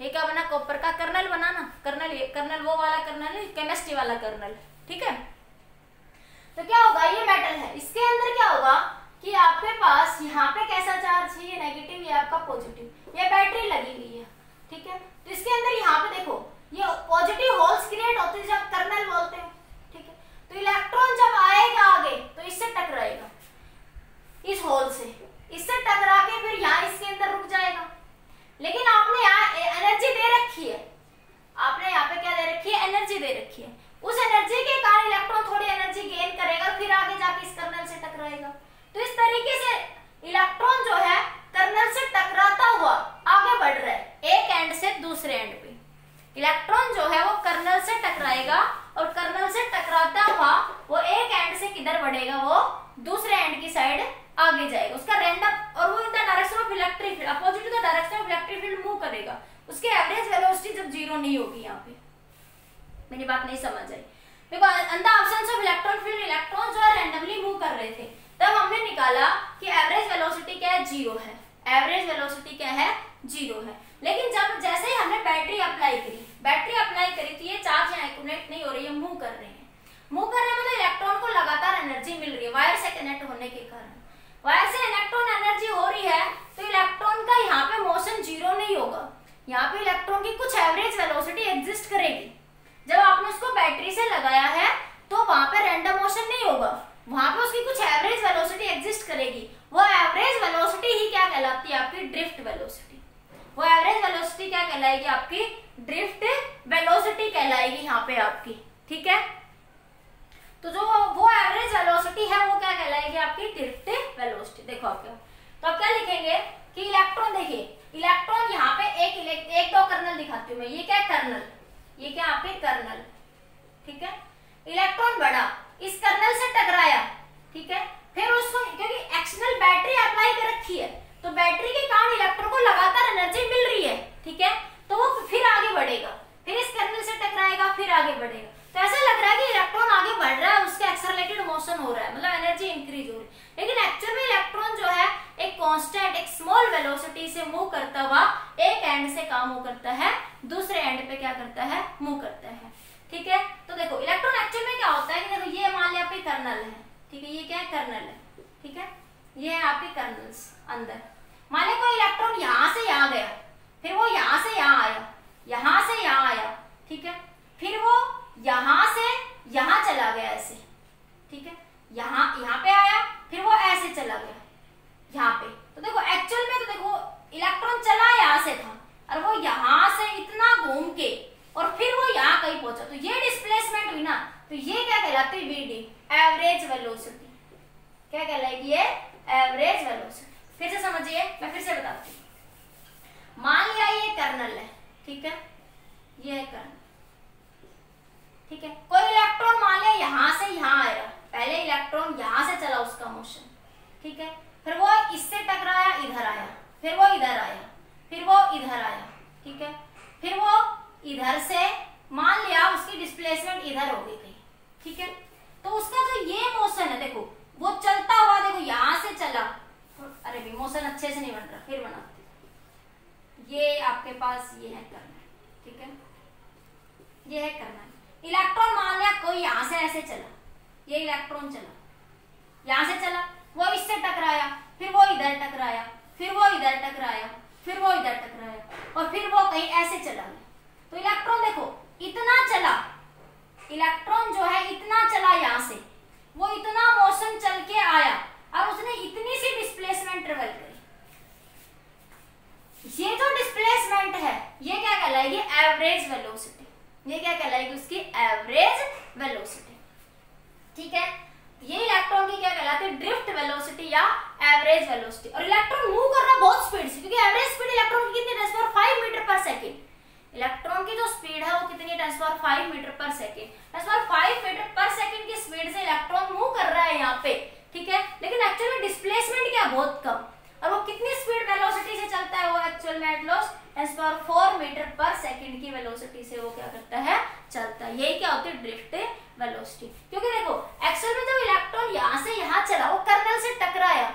ये क्या बना, कॉपर का कर्नल बना ना, कर्नल वो वाला कर्नल, केमिस्ट्री वाला कर्नल, ठीक है। तो क्या होगा, ये मेटल है, इसके अंदर क्या होगा कि आपके पास यहाँ पे कैसा चार्ज है, ये नेगेटिव, ये आपका पॉजिटिव, ये बैटरी लगी हुई है, ठीक है। तो इसके अंदर यहाँ पे देखो ये पॉजिटिव होल्स क्रिएट होते हैं जब कर्नल बोलते हैं, ठीक है। तो इलेक्ट्रॉन जब आएगा आगे तो इससे टकराएगा, इस होल से, इससे टकरा के फिर यहाँ इसके अंदर रुक जाएगा, लेकिन आपने यहाँ एनर्जी दे रखी है, आपने यहाँ पे क्या दे रखी है, एनर्जी दे रखी है, उस एनर्जी के कारण इलेक्ट्रॉन थोड़ी एनर्जी गेन करेगा, फिर आगे जाके इस कर्नल से टकराएगा। तो इस तरीके से इलेक्ट्रॉन जो है कर्नल से टकराता हुआ आगे बढ़ रहा है, एक एंड से दूसरे एंड पे इलेक्ट्रॉन जो है वो कर्नल से टकराएगा, और कर्नल से टकराता हुआ वो एक एंड से किधर बढ़ेगा, वो दूसरे एंड की साइड आगे जाएगा, उसका रैंडम, और वो in the direction of electric field, opposite to the direction of electric field move करेगा, उसकी एवरेज वेलोसिटी जब जीरो नहीं होगी, यहाँ पे मेरी बात नहीं समझ आई, because in the absence of electron field electron जो है रैंडमली मूव कर रहे थे, तब हमने निकाला कि एवरेज वेलोसिटी क्या है, जीरो है, एवरेज वेलोसिटी क्या है, जीरो है। लेकिन जब जैसे ही हमने बैटरी अप्लाई करी तो ये चार्ज यहाँ एक्यूमुलेट नहीं हो रही है, मूव कर रहे हैं, मतलब इलेक्ट्रॉन को लगातार एनर्जी मिल रही है वायर से कनेक्ट होने के कारण, वायर से इलेक्ट्रॉन एनर्जी हो रही है तो इलेक्ट्रॉन का यहाँ पे मोशन जीरो नहीं होगा, यहाँ पे इलेक्ट्रॉन की कुछ एवरेज वेलोसिटी एग्जिस्ट करेगी। जब आपने उसको बैटरी से लगाया है तो वहां पे रैंडम मोशन नहीं होगा, वहां पे उसकी कुछ एवरेज वेलोसिटी एग्जिस्ट करेगी, वो एवरेज वेलोसिटी ही क्या कहलाती है, आपकी ड्रिफ्ट वेलोसिटी। वो एवरेज वेलोसिटी क्या कहलाएगी, आपकी ड्रिफ्ट वेलोसिटी कहलाएगी यहाँ पे आपकी, ठीक है। तो जो वो एवरेज वेलोसिटी है वो क्या कहलाएगी, आपकी ड्रिफ्ट वेलोसिटी। देखो आप क्या, तो आप क्या लिखेंगे कि इलेक्ट्रॉन, देखिए इलेक्ट्रॉन यहाँ पे एक दो कर्नल दिखाती हूँ मैं, ये क्या है कर्नल, ये क्या आपके कर्नल, ठीक है। इलेक्ट्रॉन बढ़ा, इस कर्नल से टकराया, ठीक है, फिर उसको क्योंकि एक्सटर्नल बैटरी अप्लाई कर रखी है तो बैटरी के कारण इलेक्ट्रॉन को लगातार एनर्जी मिल रही है, ठीक है, तो वो फिर आगे बढ़ेगा, फिर इस कर्नल से टकराएगा, फिर आगे बढ़ेगा। तो ऐसा लग रहा है कि इलेक्ट्रॉन आगे बढ़ रहा है, उसका एक्सेलरेटेड मोशन हो रहा है, मतलब एनर्जी इंक्रीज हो रही है, लेकिन एक्चुअल में इलेक्ट्रॉन जो है एक कांस्टेंट, एक स्मॉल वेलोसिटी से मूव करता हुआ एक एंड से काम मूव करता है, दूसरे एंड पे क्या करता है, मूव करता है। ठीक है, तो देखो इलेक्ट्रॉन एक्चुअल में क्या होता है कि देखो ये मान लिया आपके कर्नल है, ठीक है, ये क्या है, कर्नल है, ठीक है, ये है आपके कर्नल्स अंदर। मान लिया कोई इलेक्ट्रॉन यहाँ से यहाँ गया, फिर वो यहाँ से यहाँ आया, यहाँ से यहाँ आया, ठीक है, फिर वो यहाँ से यहाँ चला गया ऐसे, ठीक है, यहाँ पे आया, फिर वो ऐसे चला गया यहाँ पे। तो देखो एक्चुअल में तो देखो इलेक्ट्रॉन चला यहाँ से था और वो यहाँ से इतना घूम के और फिर वो यहाँ कहीं पहुंचा, तो ये डिस्प्लेसमेंट हुई ना, तो ये क्या कहलाती है, वीडी, एवरेज वेलोसिटी। क्या कहलाएगी ये, एवरेज वेलोसिटी। फिर से समझिए, मैं फिर से बताती हूँ। मान लिया ये कर्नल है, ठीक है, ये है कर्नल, ठीक है, कोई इलेक्ट्रॉन मान लिया यहाँ से यहाँ आया, पहले इलेक्ट्रॉन यहाँ से चला उसका मोशन, ठीक है, फिर वो इससे टकराया, इधर आया, फिर वो इधर आया, फिर वो इधर आया, ठीक है, फिर वो इधर से मान लिया उसकी डिस्प्लेसमेंट इधर हो गई, ठीक है, तो उसका जो ये मोशन है देखो, वो चलता हुआ देखो यहाँ से चला, अरे भी मोशन अच्छे से नहीं बन रहा, फिर बनाते, ये आपके पास ये है कर्नल, ठीक है, ये है कर्नल। इलेक्ट्रॉन मान लिया कोई यहाँ से ऐसे चला, ये इलेक्ट्रॉन चला, यहाँ से चला, वो इससे टकराया, फिर वो इधर टकराया, फिर वो इधर टकराया, फिर वो इधर टकराया, और फिर वो कहीं ऐसे चला गया। तो इलेक्ट्रॉन देखो इतना चला, इलेक्ट्रॉन जो है इतना चला यहाँ से, वो इतना मोशन चल के आया और उसने इतनी सी डिस्प्लेसमेंट ट्रेवल करी। ये जो डिस्प्लेसमेंट है ये क्या कहलाएगी, एवरेज वेलोसिटी। ये क्या कहलाएगी, उसकी एवरेज वेलोसिटी, ठीक है। ये इलेक्ट्रॉन की क्या कहलाती है, ड्रिफ्ट वेलोसिटी या एवरेज वेलोसिटी। और इलेक्ट्रॉन मूव कर रहा है बहुत स्पीड से, क्योंकि एवरेज स्पीड इलेक्ट्रॉन की कितनी, 10⁵ मीटर पर सेकेंड। इलेक्ट्रॉन की जो स्पीड है वो कितनी है, 10⁵ मीटर पर सेकेंड। 10⁵ मीटर पर सेकेंड की स्पीड से इलेक्ट्रॉन मूव कर रहा है यहाँ पे, ठीक है, लेकिन एक्चुअल में डिस्प्लेसमेंट क्या, बहुत कम। और वो कितनी स्पीड वेलोसिटी से चलता है, वो एक्चुअल में एट लॉस 10⁴ मीटर पर सेकेंड की वेलोसिटी से वो क्या करता है, चलता है। यही क्या होती है, ड्रिफ्ट वेलोसिटी। क्योंकि देखो एक्चुअल में जब इलेक्ट्रॉन यहाँ से यहाँ चला, वो कर्नल से टकराया,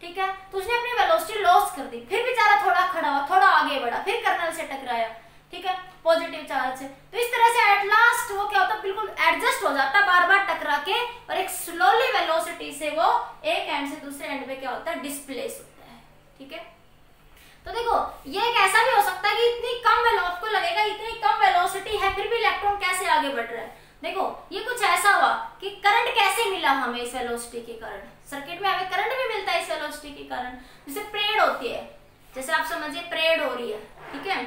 ठीक है, तो उसने अपनी वेलोसिटी लॉस कर दी, फिर बेचारा थोड़ा खड़ा हुआ, थोड़ा आगे बढ़ा, फिर कर्नल से टकराया, ठीक है, पॉजिटिव चार्ज से। तो इस तरह से एट लास्ट वो क्या होता है, बिल्कुल एडजस्ट हो जाता है, बार बार टकरा के, और एक स्लोली वेलोसिटी से वो एक एंड से दूसरे एंड पे क्या होता है, डिस्प्लेस होता है, ठीक है। तो देखो ये एक ऐसा भी हो सकता है कि इतनी कम वेलोसिटी को लगेगा, इतनी कम वेलोसिटी है, फिर भी इलेक्ट्रॉन कैसे आगे बढ़ रहा है। देखो ये कुछ ऐसा हुआ कि करंट कैसे मिला हमें इस वेलोसिटी के कारण, सर्किट में हमें करंट भी मिलता है इस वेलोसिटी के कारण। जैसे परेड होती है, जैसे आप समझिए परेड हो रही है, ठीक है,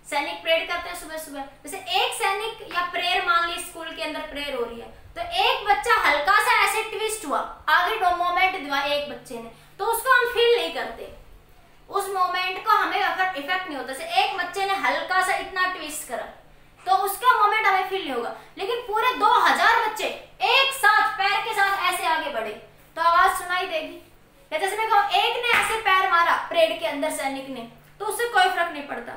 सैनिक परेड करते हैं सुबह सुबह। जैसे एक सैनिक या प्रेयर मान ली, स्कूल के अंदर प्रेयर हो रही है, तो एक बच्चा हल्का सा ऐसे ट्विस्ट हुआ, आगे दो मोमेंट दिया एक बच्चे ने, तो उसको हम फील नहीं करते, उस मोमेंट को हमें इफेक्ट नहीं होता। जैसे एक बच्चे ने हल्का सा इतना ट्विस्ट करा, तो उसका मोमेंट हमें फील नहीं होगा, लेकिन पूरे 2000 बच्चे एक साथ पैर के साथ ऐसे आगे बढ़े तो आवाज सुनाई देगी। या जैसे मैं कहूं एक ने ऐसे पैर मारा परेड के अंदर सैनिक ने, तो उससे कोई फर्क नहीं पड़ता,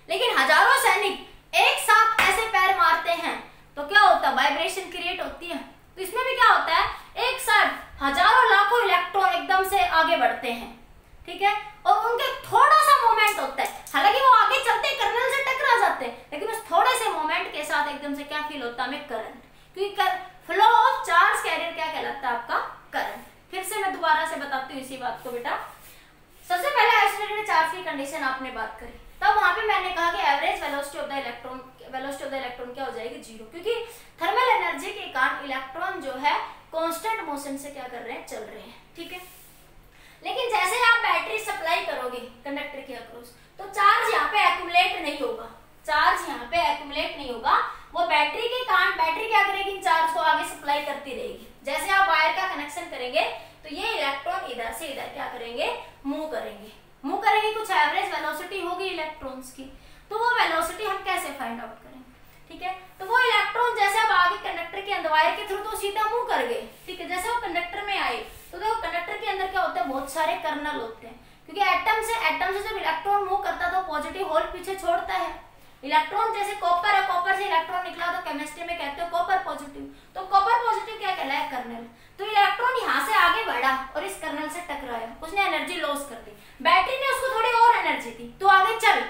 लेकिन हजारों सैनिक एक साथ ऐसे पैर मारते हैं तो क्या होता है, वाइब्रेशन क्रिएट होती है। तो इसमें भी क्या होता है, एक साथ हजारों लाखों इलेक्ट्रॉन एकदम से आगे बढ़ते हैं, ठीक है, और उनके थोड़ा सा मोमेंट होता है, हालांकि वो आगे चलते कर्नल से टकरा जाते हैं, लेकिन उस थोड़े से मोमेंट के साथ एकदम से क्या फील होता है हमें, करंट। क्योंकि फ्लो ऑफ चार्ज कैरियर क्या कहलाता है, आपका करंट। फिर से मैं दोबारा से बताती हूँ इसी बात को बेटा। सबसे पहले आइसोलेटेड चार्ज की कंडीशन आपने बात करी, तब वहां पे मैंने कहा कि average velocity of the electron क्या हो जाएगी, 0, क्योंकि थर्मल एनर्जी के कारण इलेक्ट्रॉन जो है कांस्टेंट मोशन से क्या कर रहे हैं, चल रहे हैं, ठीक है। लेकिन जैसे आप बैटरी सप्लाई करोगे कंडक्टर के अक्रॉस, तो चार्ज यहाँ पे एक्यूमुलेट नहीं होगा, चार्ज यहाँ पे एक्यूमुलेट नहीं होगा, वो बैटरी के कारण बैटरी क्या करेगी, चार्ज को आगे सप्लाई करती रहेगी। जैसे आप वायर का कनेक्शन करेंगे तो ये इलेक्ट्रॉन इधर से इधर क्या करेंगे, मूव करेंगे, कुछ एवरेज वेलोसिटी होगी इलेक्ट्रॉन्स की। तो वो वेलोसिटी हम कैसे फाइंड आउट करेंगे, ठीक है। तो वो इलेक्ट्रॉन जैसे अब आगे कंडक्टर के अंदर वायर के थ्रू तो सीधा मूव कर गए, ठीक है, जैसे वो कंडक्टर में आए तो देखो कंडक्टर के अंदर क्या होता है, बहुत सारे कर्नल होते हैं, क्योंकि एटम से जब इलेक्ट्रॉन मूव करता है तो पॉजिटिव होल पीछे छोड़ता है, इलेक्ट्रॉन जैसे कॉपर है, कॉपर से इलेक्ट्रॉन निकला तो केमिस्ट्री में कहते हो कॉपर पॉजिटिव। तो कॉपर पॉजिटिव क्या कहलाया? कर्नल। तो इलेक्ट्रॉन यहाँ से आगे बढ़ा और इस कर्नल से टकराया, उसने एनर्जी लॉस कर दी। बैटरी ने उसको थोड़ी और एनर्जी दी तो आगे चल,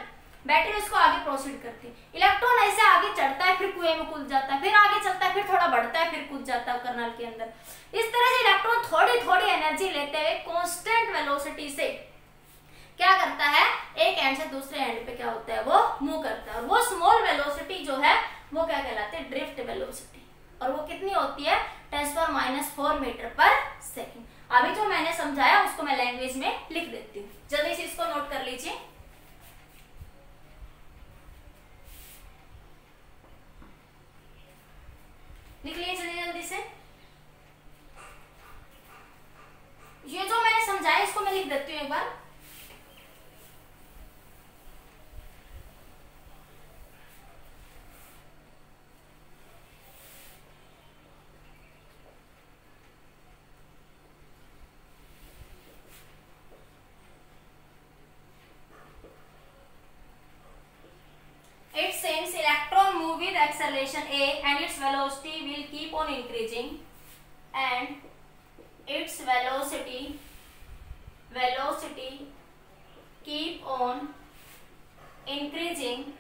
बैटरी उसको आगे प्रोसीड करती। इलेक्ट्रॉन ऐसे आगे चढ़ता है, फिर कुएं में कूद जाता है, फिर आगे चलता है, फिर थोड़ा बढ़ता है, फिर कूद जाता है कर्नल के अंदर। इस तरह से इलेक्ट्रॉन थोड़ी थोड़ी एनर्जी लेते हुए कांस्टेंट वेलोसिटी से क्या करता है, एक एंड से दूसरे एंड पे क्या होता है, वो मूव करता है। और वो स्मॉल वेलोसिटी जो है वो क्या कहलाती है? Drift velocity. और वो कितनी होती है? 10⁻⁴ मीटर पर सेकेंड। अभी जो मैंने समझाया उसको मैं लैंग्वेज में लिख देती हूँ, जल्दी से इसको नोट कर लीजिए। लिख लीजिए जल्दी जल्दी से। ये जो मैंने समझाया इसको मैं लिख देती हूँ एक बार। It seems electron move with acceleration a and its velocity will keep on increasing, and its velocity keep on increasing,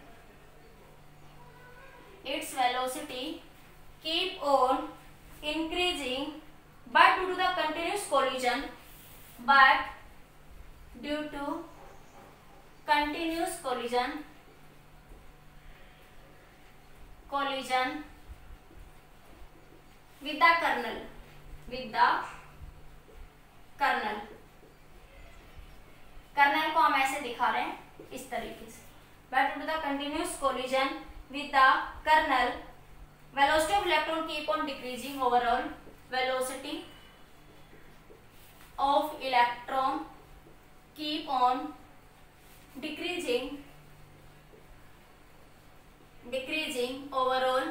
its velocity keep on increasing, but due to the continuous collision, collision with the kernel, kernel को हम ऐसे दिखा रहे हैं इस तरीके से। But due to the continuous collision with the kernel, velocity of electron keep on decreasing. Overall velocity of electron keep on decreasing overall,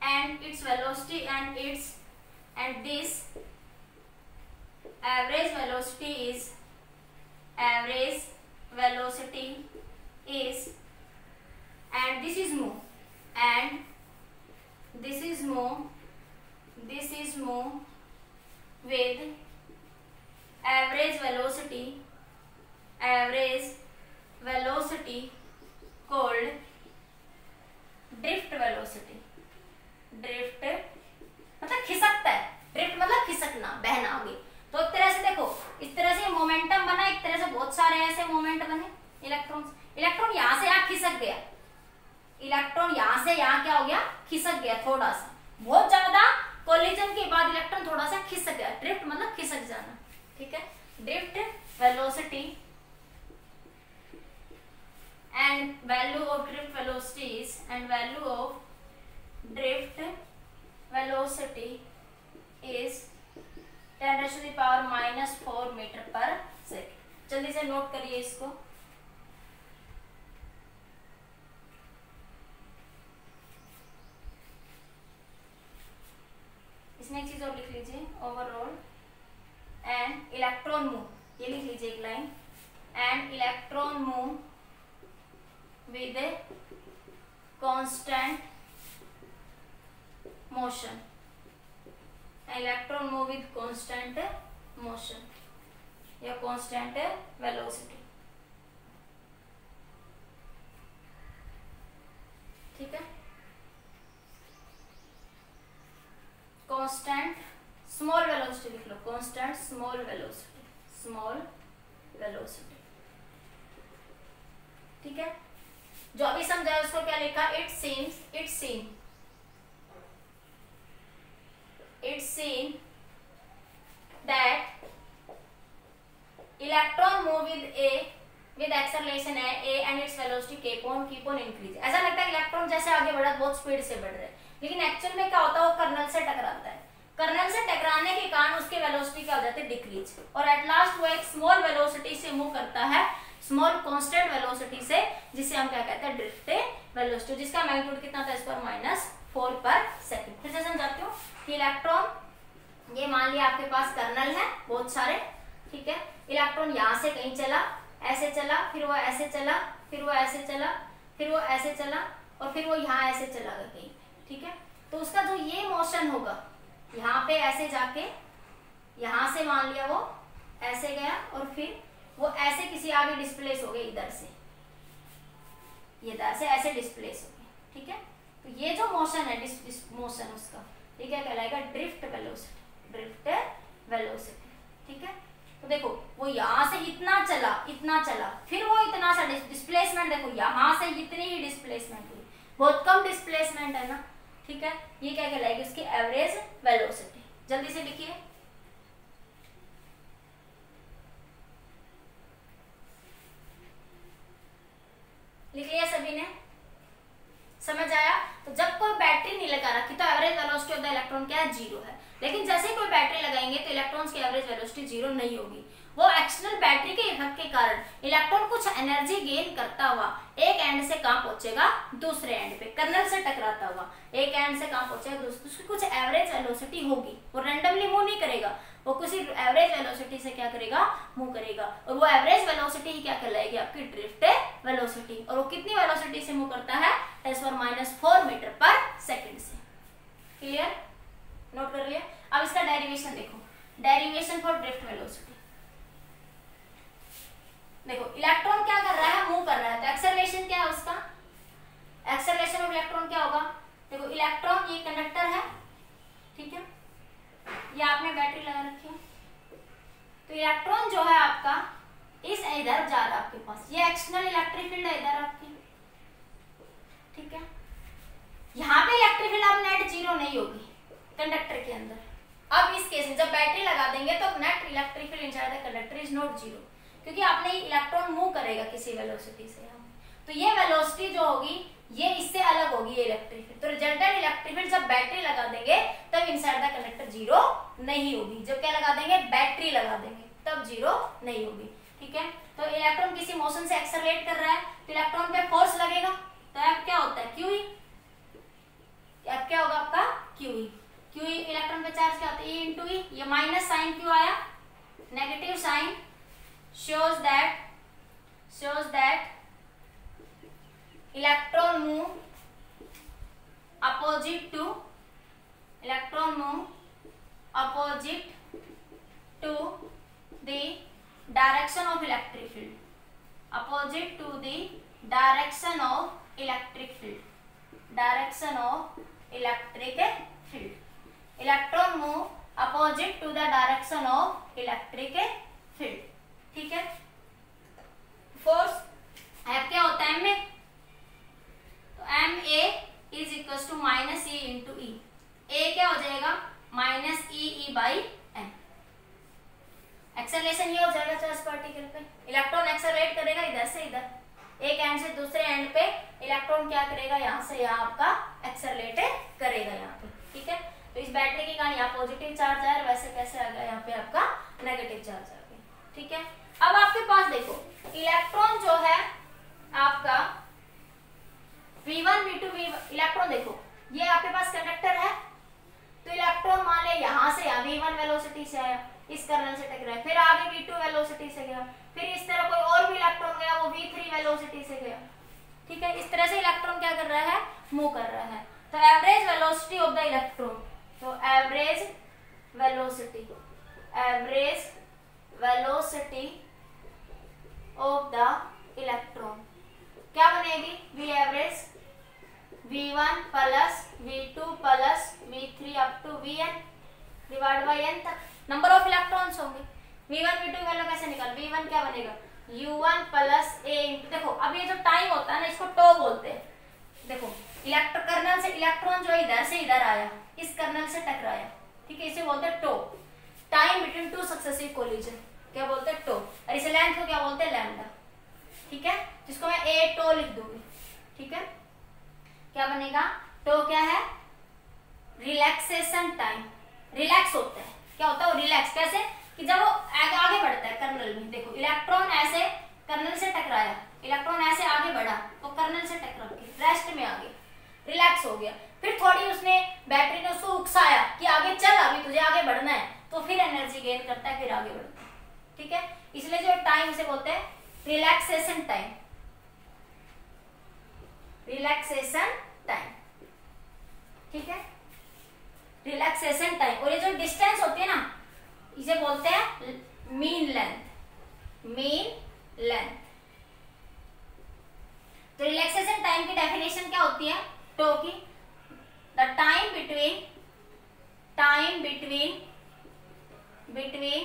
and its velocity and this average velocity is and this is mu, and this is mu with average velocity called drift velocity। Drift मतलब खिसकता है, drift मतलब खिसकना, बहना आगे। तो एक तरह से देखो, इस तरह से मोमेंटम बना, एक तरह से बहुत सारे ऐसे मोमेंट बने इलेक्ट्रॉन यहाँ से यहाँ खिसक गया, इलेक्ट्रॉन यहाँ से यहाँ क्या हो गया, खिसक गया थोड़ा सा, बहुत ज्यादा कोलिजन के बाद इलेक्ट्रॉन थोड़ा सा खिसक गया। ड्रिफ्ट मतलब खिसक जाना, ठीक है। Drift velocity and value of drift velocity is -4 metre पर सेकेंड। जल्दी से नोट करिए इसको। इसमें एक चीज और लिख लीजिए, ओवरऑल एंड इलेक्ट्रॉन मूव, ये लिख लीजिए एक line, and electron move with a constant motion, electron move with constant motion या constant velocity, ठीक है। constant small velocity लिख लो, constant small velocity, ठीक है। जो अभी समझाया उसको क्या लिखा, it seems that electron move with acceleration है a and its velocity keep on increase. ऐसा लगता है इलेक्ट्रॉन जैसे आगे बढ़ा बहुत स्पीड से बढ़ रहे हैं, लेकिन एक्चुअल में क्या होता है, वो कर्नल से टकराता है, कर्नल से टकराने के कारण उसकी वेलोसिटी क्या हो जाती है, डिक्रीज, और एट लास्ट वो एक स्मॉल वेलोसिटी से मूव करता है, स्मॉल कांस्टेंट वेलोसिटी से, जिसे हम क्या कहते हैं, ड्रिफ्ट वेलोसिटी, जिसका मैग्नीट्यूड कितना था, 10⁻⁴ पर सेकंड। फिर से समझाती हूँ कि इलेक्ट्रॉन, ये मान लिया आपके पास कर्नल है बहुत सारे, ठीक है। इलेक्ट्रॉन यहाँ से कहीं चला ऐसे चला, फिर वो ऐसे चला, फिर वो ऐसे चला, फिर वो ऐसे चला, और फिर वो यहाँ ऐसे चला गया कहीं, ठीक है। तो उसका जो ये मोशन होगा, यहाँ पे ऐसे जाके यहाँ से मान लिया वो ऐसे गया, और फिर वो ऐसे किसी आगे डिस्प्लेस हो गए, इधर से ये इधर से ऐसे डिस्प्लेस हो गए, ठीक है। तो ये जो मोशन है मोशन उसका ये क्या कहलाएगा, ड्रिफ्ट वेलोसिटी, ड्रिफ्ट वेलोसिटी, ठीक है। तो देखो वो यहाँ से इतना चला, फिर वो इतना सा डिस्प्लेसमेंट, देखो यहाँ से इतनी ही डिस्प्लेसमेंट हुई, बहुत कम डिस्प्लेसमेंट है ना, ठीक है। ये क्या कहलाएगी, उसकी एवरेज वेलोसिटी। जल्दी से लिखिए, लिख लिया सभी ने, समझ आया। तो जब कोई बैटरी नहीं लगा रखी तो average velocity of the electron क्या है, 0 है। लेकिन जैसे ही कोई बैटरी लगाएंगे तो इलेक्ट्रॉन्स की एवरेज वेलोसिटी 0 नहीं होगी। वो एक्सटर्नल बैटरी के इफेक्ट के कारण इलेक्ट्रॉन कुछ एनर्जी गेन करता हुआ एक एंड से कहां पहुंचेगा, दूसरे एंड पे, कर्नल से टकराता हुआ एक एंड से कहां पहुंचेगा, दूसरी कुछ एवरेज वेलोसिटी होगी। वो रैंडमली मूव नहीं करेगा, वो किसी एवरेज वेलोसिटी से क्या करेगा, मूव करेगा। और वो एवरेज वेलोसिटी ही क्या कहलाएगी, आपकी ड्रिफ्ट वेलोसिटी। और वो कितनी वेलोसिटी से मूव करता है, 10⁻⁴ मीटर पर सेकंड से। क्लियर, नोट कर लिया। अब इसका डेरिवेशन देखो, डेरिवेशन फॉर ड्रिफ्ट वेलोसिटी। देखो इलेक्ट्रॉन क्या कर रहा है, मूव कर रहा है, तो एक्सेलरेशन क्या है उसका, एक्सेलरेशन ऑफ इलेक्ट्रॉन क्या होगा। देखो इलेक्ट्रॉन ये कंडक्टर है, ठीक है, ये आपने बैटरी लगा रखी है, तो इलेक्ट्रॉन जो है आपका इस इधर जा रहा है आपके पास, ये एक्सटर्नल इलेक्ट्रिक फील्ड है इधर आपकी, ठीक है। यहाँ पे इलेक्ट्रिक फील्ड अब नेट 0 नहीं होगी कंडक्टर के अंदर। अब इस केस में जब बैटरी लगा देंगे तो net electric field inside the conductor is not 0, क्योंकि आपने इलेक्ट्रॉन मूव करेगा किसी वेलोसिटी से, तो ये वेलोसिटी जो होगी ये इससे अलग होगी, ये इलेक्ट्रिक फील्ड। तो रिजल्टेंट इलेक्ट्रिक फील्ड जब बैटरी लगा देंगे तब इनसाइड द कंडक्टर 0 नहीं होगी। जब क्या लगा देंगे, बैटरी लगा देंगे, तब 0 नहीं होगी, ठीक है। तो इलेक्ट्रॉन किसी मोशन से एक्सेलरेट कर रहा है तो इलेक्ट्रॉन पे फोर्स लगेगा, तो अब क्या होता है, QE। अब क्या होगा आपका QE, QE इलेक्ट्रॉन पे चार्ज क्या होता है, E × E। ये माइनस साइन क्यों आया, negative sign shows that electron move opposite to the direction of electric field, opposite to the direction of electric field, electron move opposite to the direction of electric field, ठीक है। Force क्या होता है M में, तो MA is equal to -E × E। A क्या हो जाएगा, -EE/m। एक्सेलरेशन ये हो जाएगा चार्ज पार्टिकल पे, इलेक्ट्रॉन एक्सेलरेट करेगा इधर से इधर, एक एंड से दूसरे एंड पे इलेक्ट्रॉन क्या करेगा, यहाँ से यहाँ आपका एक्सेलरेट करेगा यहाँ पे, ठीक है। तो इस बैटरी के कारण यहाँ पॉजिटिव चार्ज आया, वैसे कैसे आ गया, यहाँ पे आपका नेगेटिव चार्ज आ गया, ठीक है। अब आपके पास देखो इलेक्ट्रॉन जो है आपका V1 V2 इलेक्ट्रॉन, देखो ये आपके पास कंडक्टर है, तो इलेक्ट्रॉन मान ले यहाँ से यहाँ V1 वेलोसिटी से आया, इस कर्नल से टकराया, फिर आगे V2 वेलोसिटी से गया, फिर इस तरह कोई और भी इलेक्ट्रॉन गया, वो V3 वेलोसिटी से गया, ठीक है। इस तरह से इलेक्ट्रॉन क्या कर रहा है, मूव कर रहा है। तो average velocity of the electron, तो average velocity of the electron क्या बनेगी, V average V1 + V2 + V3 up to Vn divide by n तक नंबर ऑफ इलेक्ट्रॉन्स होंगे। V1 V2 वैल्यू कैसे निकाल, V1 क्या बनेगा, U1 + A। देखो अब ये जो टाइम होता है ना, इसको टो बोलते हैं। देखो इलेक्ट्रॉन कर्नल से इलेक्ट्रॉन जो इधर से इधर आया, इस कर्नल से टकराया, ठीक है, इसे बोलते हैं tau, time between two successive collision, क्या बोलते हैं, टो। और इसे लेंथ को क्या बोलते हैं, लैम्डा, ठीक है, जिसको मैं A टो लिख दूंगी, ठीक है। क्या बनेगा, टो क्या है, रिलैक्सेशन टाइम, रिलैक्स होता है, क्या होता है वो रिलैक्स, कैसे कि जब वो आगे बढ़ता है कर्नल में, देखो इलेक्ट्रॉन ऐसे कर्नल से टकराया, इलेक्ट्रॉन ऐसे आगे बढ़ा तो कर्नल से टकरा के रेस्ट में आ गया, रिलैक्स हो गया, फिर थोड़ी उसने बैटरी ने उसको उकसाया कि आगे चल, अभी तुझे आगे बढ़ना है, तो फिर एनर्जी गेन करता है, फिर आगे बढ़ता है, ठीक है। इसलिए जो टाइम से बोलते हैं रिलैक्सेशन टाइम, रिलैक्सेशन टाइम, ठीक है, रिलैक्सेशन टाइम। और ये जो डिस्टेंस होती है ना, इसे बोलते हैं मीन लेंथ, मीन लेंथ। तो रिलैक्सेशन टाइम की डेफिनेशन क्या होती है, टो की, the time between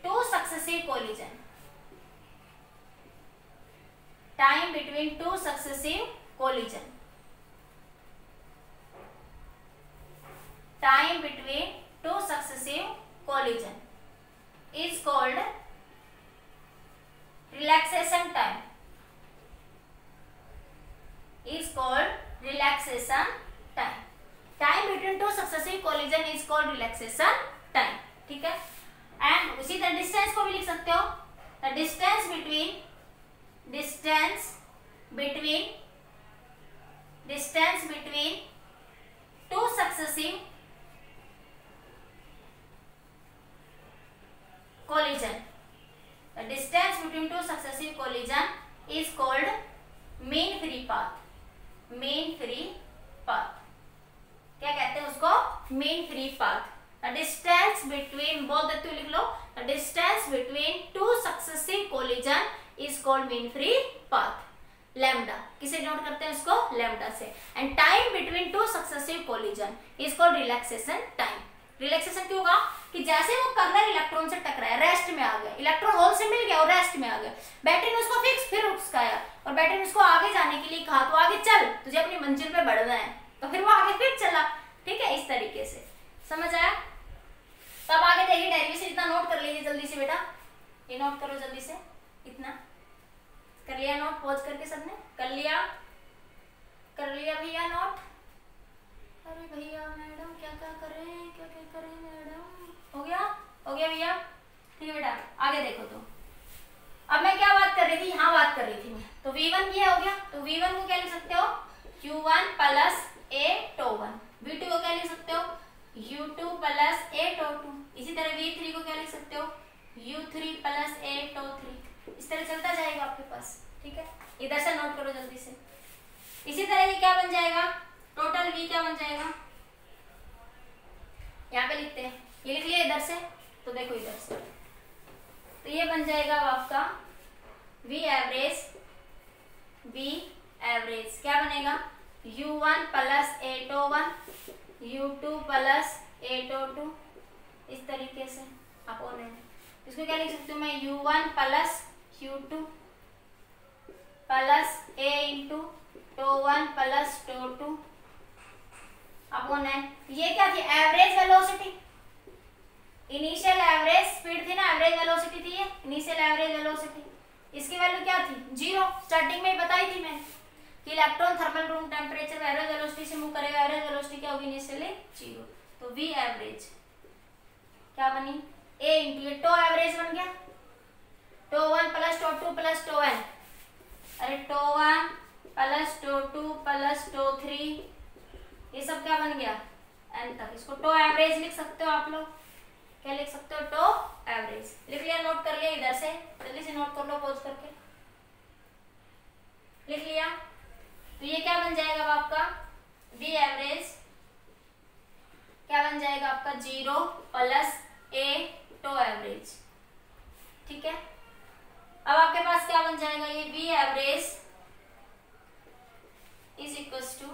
two successive collision, time between two successive collision, time between two successive collision is called relaxation time, is called relaxation time, time between two successive collision is called relaxation time, ठीक है। And उसी तरह distance को भी लिख सकते हो, the distance between two successive collision, the distance between two successive collision is called mean free path, mean free path, क्या कहते हैं उसको, mean free path। the distance between, बोल देते हो लिख लो, the distance between two successive collision is called mean free path, lambda, किसे note करते हैं उसको, lambda से। and time between two successive collision is called relaxation time। Relaxation क्यों होगा कि जैसे वो कर्नल इलेक्ट्रॉन से टकराया, रेस्ट में आ गया, इलेक्ट्रॉन होल से मिल गया और रेस्ट में आ गया, बैटरी ने उसको फिक्स फिर उसकाया और बैटरी ने उसको आगे जाने के लिए कहा तो आगे चल, तुझे अपनी मंजिल पे बढ़ना है, तो फिर वो आगे फिर चला, ठीक है, इस तरीके से, समझ आया। तब आगे देखिए डेरिवेशन, इतना नोट कर लीजिए जल्दी से बेटा, ये नोट करो जल्दी से, इतना कर लिया नोट, पॉज करके सबने कर लिया भैया नोट। अरे भैया मैडम क्या करें मैडम, हो गया भैया, ठीक है बेटा, आगे देखो। तो अब मैं क्या बात कर रही थी, यहाँ बात कर रही थी मैं, तो V1 ये हो गया, तो V1 को क्या लिख सकते हो, Q1 प्लस A₂ V2 को क्या लिख सकते हो, U2 प्लस A₂, इसी तरह V3 को क्या लिख सकते हो, U3 प्लस A₂, इस तरह चलता जाएगा आपके पास, ठीक है, इधर से नोट करो जल्दी से। इसी तरह ये क्या बन जाएगा, टोटल V क्या बन जाएगा, यहाँ पे लिखते हैं, ये लिख लिया इधर से, तो देखो इधर से, तो ये बन जाएगा आपका V एवरेज, क्या बनेगा, U1 plus A₂, U2 plus A₂, इस तरीके से अपॉन है, इसको क्या लिख सकती हूँ मैं, U1 plus Q2 plus A into T1 plus T2 upon है, ये क्या थी, average velocity, initial average speed थी ना, एवरेज वेलोसिटी थी ये, इनिशियल एवरेज वेलोसिटी, इसकी वैल्यू क्या थी, 0, स्टार्टिंग में ही बताई थी मैंने कि electron thermal room temperature average velocity से मूव करेगा, एवरेज वेलोसिटी क्या होगी, इनिशियली 0, तो V एवरेज क्या बनी, A इंटू ये टो एवरेज बन गया, T1 plus T2 plus Tn, अरे T1 plus T2 plus T3, ये सब क्या बन गया n तक, इसको टो एवरेज लिख सकते हो आप लोग, क्या लिख सकते हो, टो एवरेज, लिख लिया, नोट कर लिया इधर से, जल्दी से नोट कर लो, पॉज करके लिख लिया। तो ये क्या बन जाएगा अब आपका V एवरेज, क्या बन जाएगा आपका 0 प्लस A टो एवरेज, ठीक है। अब आपके पास क्या बन जाएगा, ये V average is equal to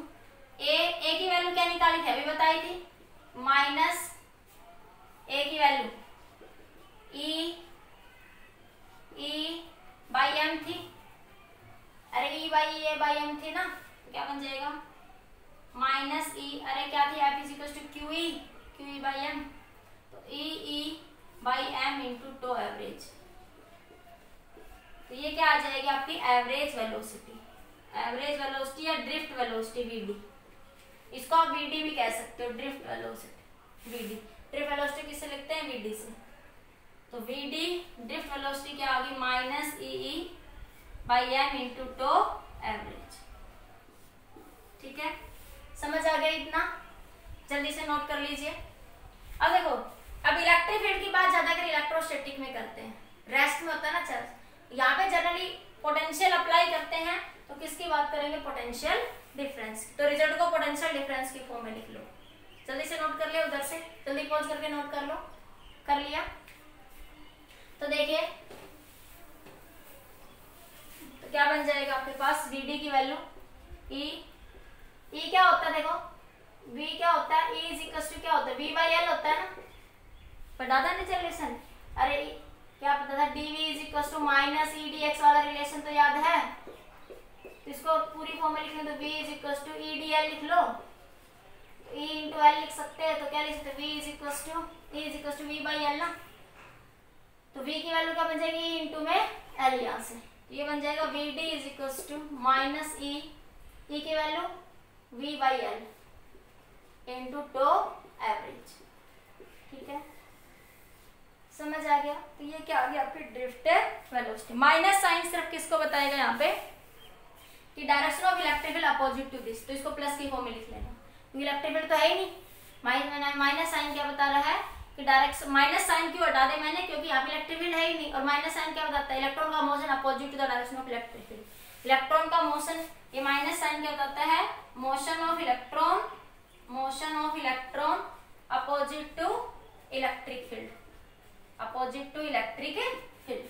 A की वैल्यू क्या निकाली थी, अभी बताई थी, माइनस A की वैल्यू E बाई M थी, अरे E बाई M थी ना, तो क्या बन जाएगा, माइनस E, अरे क्या थी, F is equal to QE by M, तो E by M into tau average, तो ये क्या आ जाएगी आपकी एवरेज वेलोसिटी, या ड्रिफ्ट वेलोसिटी VD, इसको आप VD भी कह सकते हो, drift velocity VD, drift velocity किससे लिखते हैं, VD से, तो VD ड्रिफ्ट वेलोसिटी क्या होगी, minus EE by M into tau average, ठीक है, समझ आ गया इतना, जल्दी से नोट कर लीजिए। अब देखो, अब इलेक्ट्रिक फील्ड की बात ज्यादा कर इलेक्ट्रोस्टैटिक में करते हैं, रेस्ट में होता है ना चार्ज, यहाँ पे जनरली पोटेंशियल अप्लाई करते हैं तो किसकी बात करेंगे, पोटेंशियल डिफरेंस। तो रिजल्ट को पोटेंशियल डिफरेंस की फॉर्म में लिख लो, जल्दी से नोट कर लिया, उधर से जल्दी पॉज करके नोट कर लो। कर लिया? तो देखिए तो क्या बन जाएगा आपके पास, Vd की वैल्यू E क्या होता है, देखो V क्या होता है, E इज इक्वल टू क्या होता है, V/L होता है ना, पढ़ा था नेचर रिलेशन। अरे क्या पता था, dV is equal to minus E dx वाला रिलेशन तो याद है, तो इसको पूरी फॉर्म में लिखने तो V is equal to E dl लिख लो, E इंटू L लिख सकते हैं, तो क्या लिख सकते हैं, V is equal to V/L ना, तो V की वैल्यू क्या बन जाएगी, E इंटू में L, यहाँ से ये बन जाएगा Vd is equal to minus E की value V/L into tau average. ठीक है, समझ आ गया? तो ये क्या आ गया आपकी ड्रिफ्ट वेलोसिटी। माइनस साइन सिर्फ किसको बताएगा यहाँ पे, कि direction of electric field opposite to this, तो इसको प्लस की फॉर्म में लिख लेना, क्योंकि इलेक्ट्रिक फील्ड तो है ही नहीं। माइनस साइन क्या बता रहा है कि डायरेक्शन, माइनस साइन क्यों हटा दे मैंने, क्योंकि यहाँ पे इलेक्ट्रिक फील्ड है ही नहीं, और माइनस साइन क्या बताता है, इलेक्ट्रॉन का motion opposite to the direction of electric field. Electron का मोशन, ये माइनस साइन क्या बताता है, motion of electron opposite to electric field, opposite to electric field.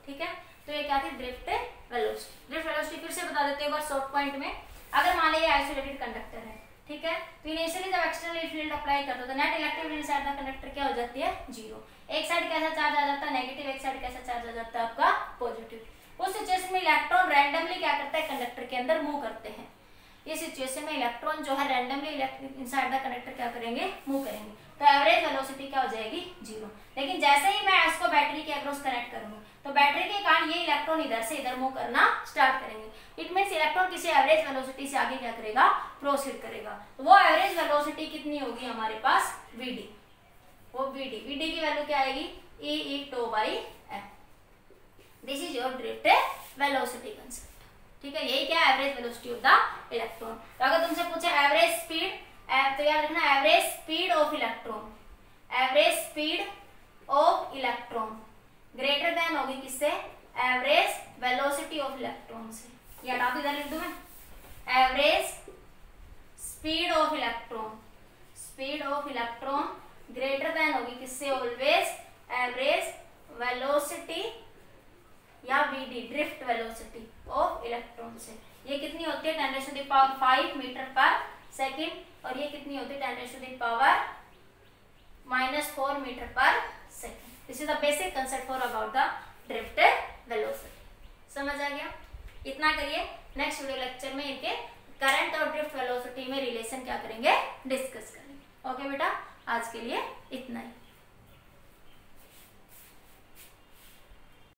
ठीक है, तो ये क्या थी, ड्रिफ्ट वेलोसिटी। ड्रिफ्ट वेलोसिटी फिर से बता देते हैं एक बार शॉर्ट पॉइंट में। अगर मान लीजिए आइसोलेटेड कंडक्टर है, ठीक है, तो इनिशियली जब एक्सटर्नल फील्ड अप्लाई करते हो तो net electric field side the conductor क्या हो जाती है, जीरो। एक साइड कैसा चार्ज आ जाता है, नेगेटिव, एक साइड कैसा चार्ज आ जाता है आपका, पॉजिटिव। उस सिचुएशन में इलेक्ट्रॉन रैंडमली क्या करता है, कंडक्टर के अंदर मूव करते हैं। इस सिचुएशन में इलेक्ट्रॉन जो है रैंडमली इनसाइड द कंडक्टर क्या करेंगे, मूव करेंगे, तो एवरेज वेलोसिटी क्या हो जाएगी, जीरो। लेकिन जैसे ही मैं इसको बैटरी के अक्रॉस कनेक्ट करूंगी तो बैटरी के कारण ये इलेक्ट्रॉन इधर से इधर मूव करना स्टार्ट करेंगे। इट मींस इलेक्ट्रॉन किसी एवरेज वेलोसिटी से आगे क्या करेगा, प्रोसीड करेगा। तो वो एवरेज वेलोसिटी कितनी होगी हमारे पास, Vd, वो Vd की वैल्यू क्या आएगी, E tau by m। This is your drift velocity concept. ठीक है, यही क्या, average velocity of the electron. तो अगर तुमसे पूछे एवरेज स्पीड, तो याद रखना average speed of electron, average speed of electron greater than होगी किससे, एवरेज वेलोसिटी ऑफ इलेक्ट्रॉन से। ये हटा दो, इधर लिख दूं मैं, average speed of electron greater than होगी किससे, ऑलवेज एवरेज वेलोसिटी या Vd, drift velocity of electron से। ये कितनी होती है, 10⁵ मीटर पर सेकेंड, और ये कितनी होती है, 10⁻⁻⁴ मीटर पर second. This is the basic concept for about the drift velocity. समझ आ गया? इतना करिए, नेक्स्ट वीडियो लेक्चर में इनके करंट और ड्रिफ्ट वेलोसिटी में रिलेशन क्या करेंगे, डिस्कस करेंगे। ओके बेटा, आज के लिए इतना ही।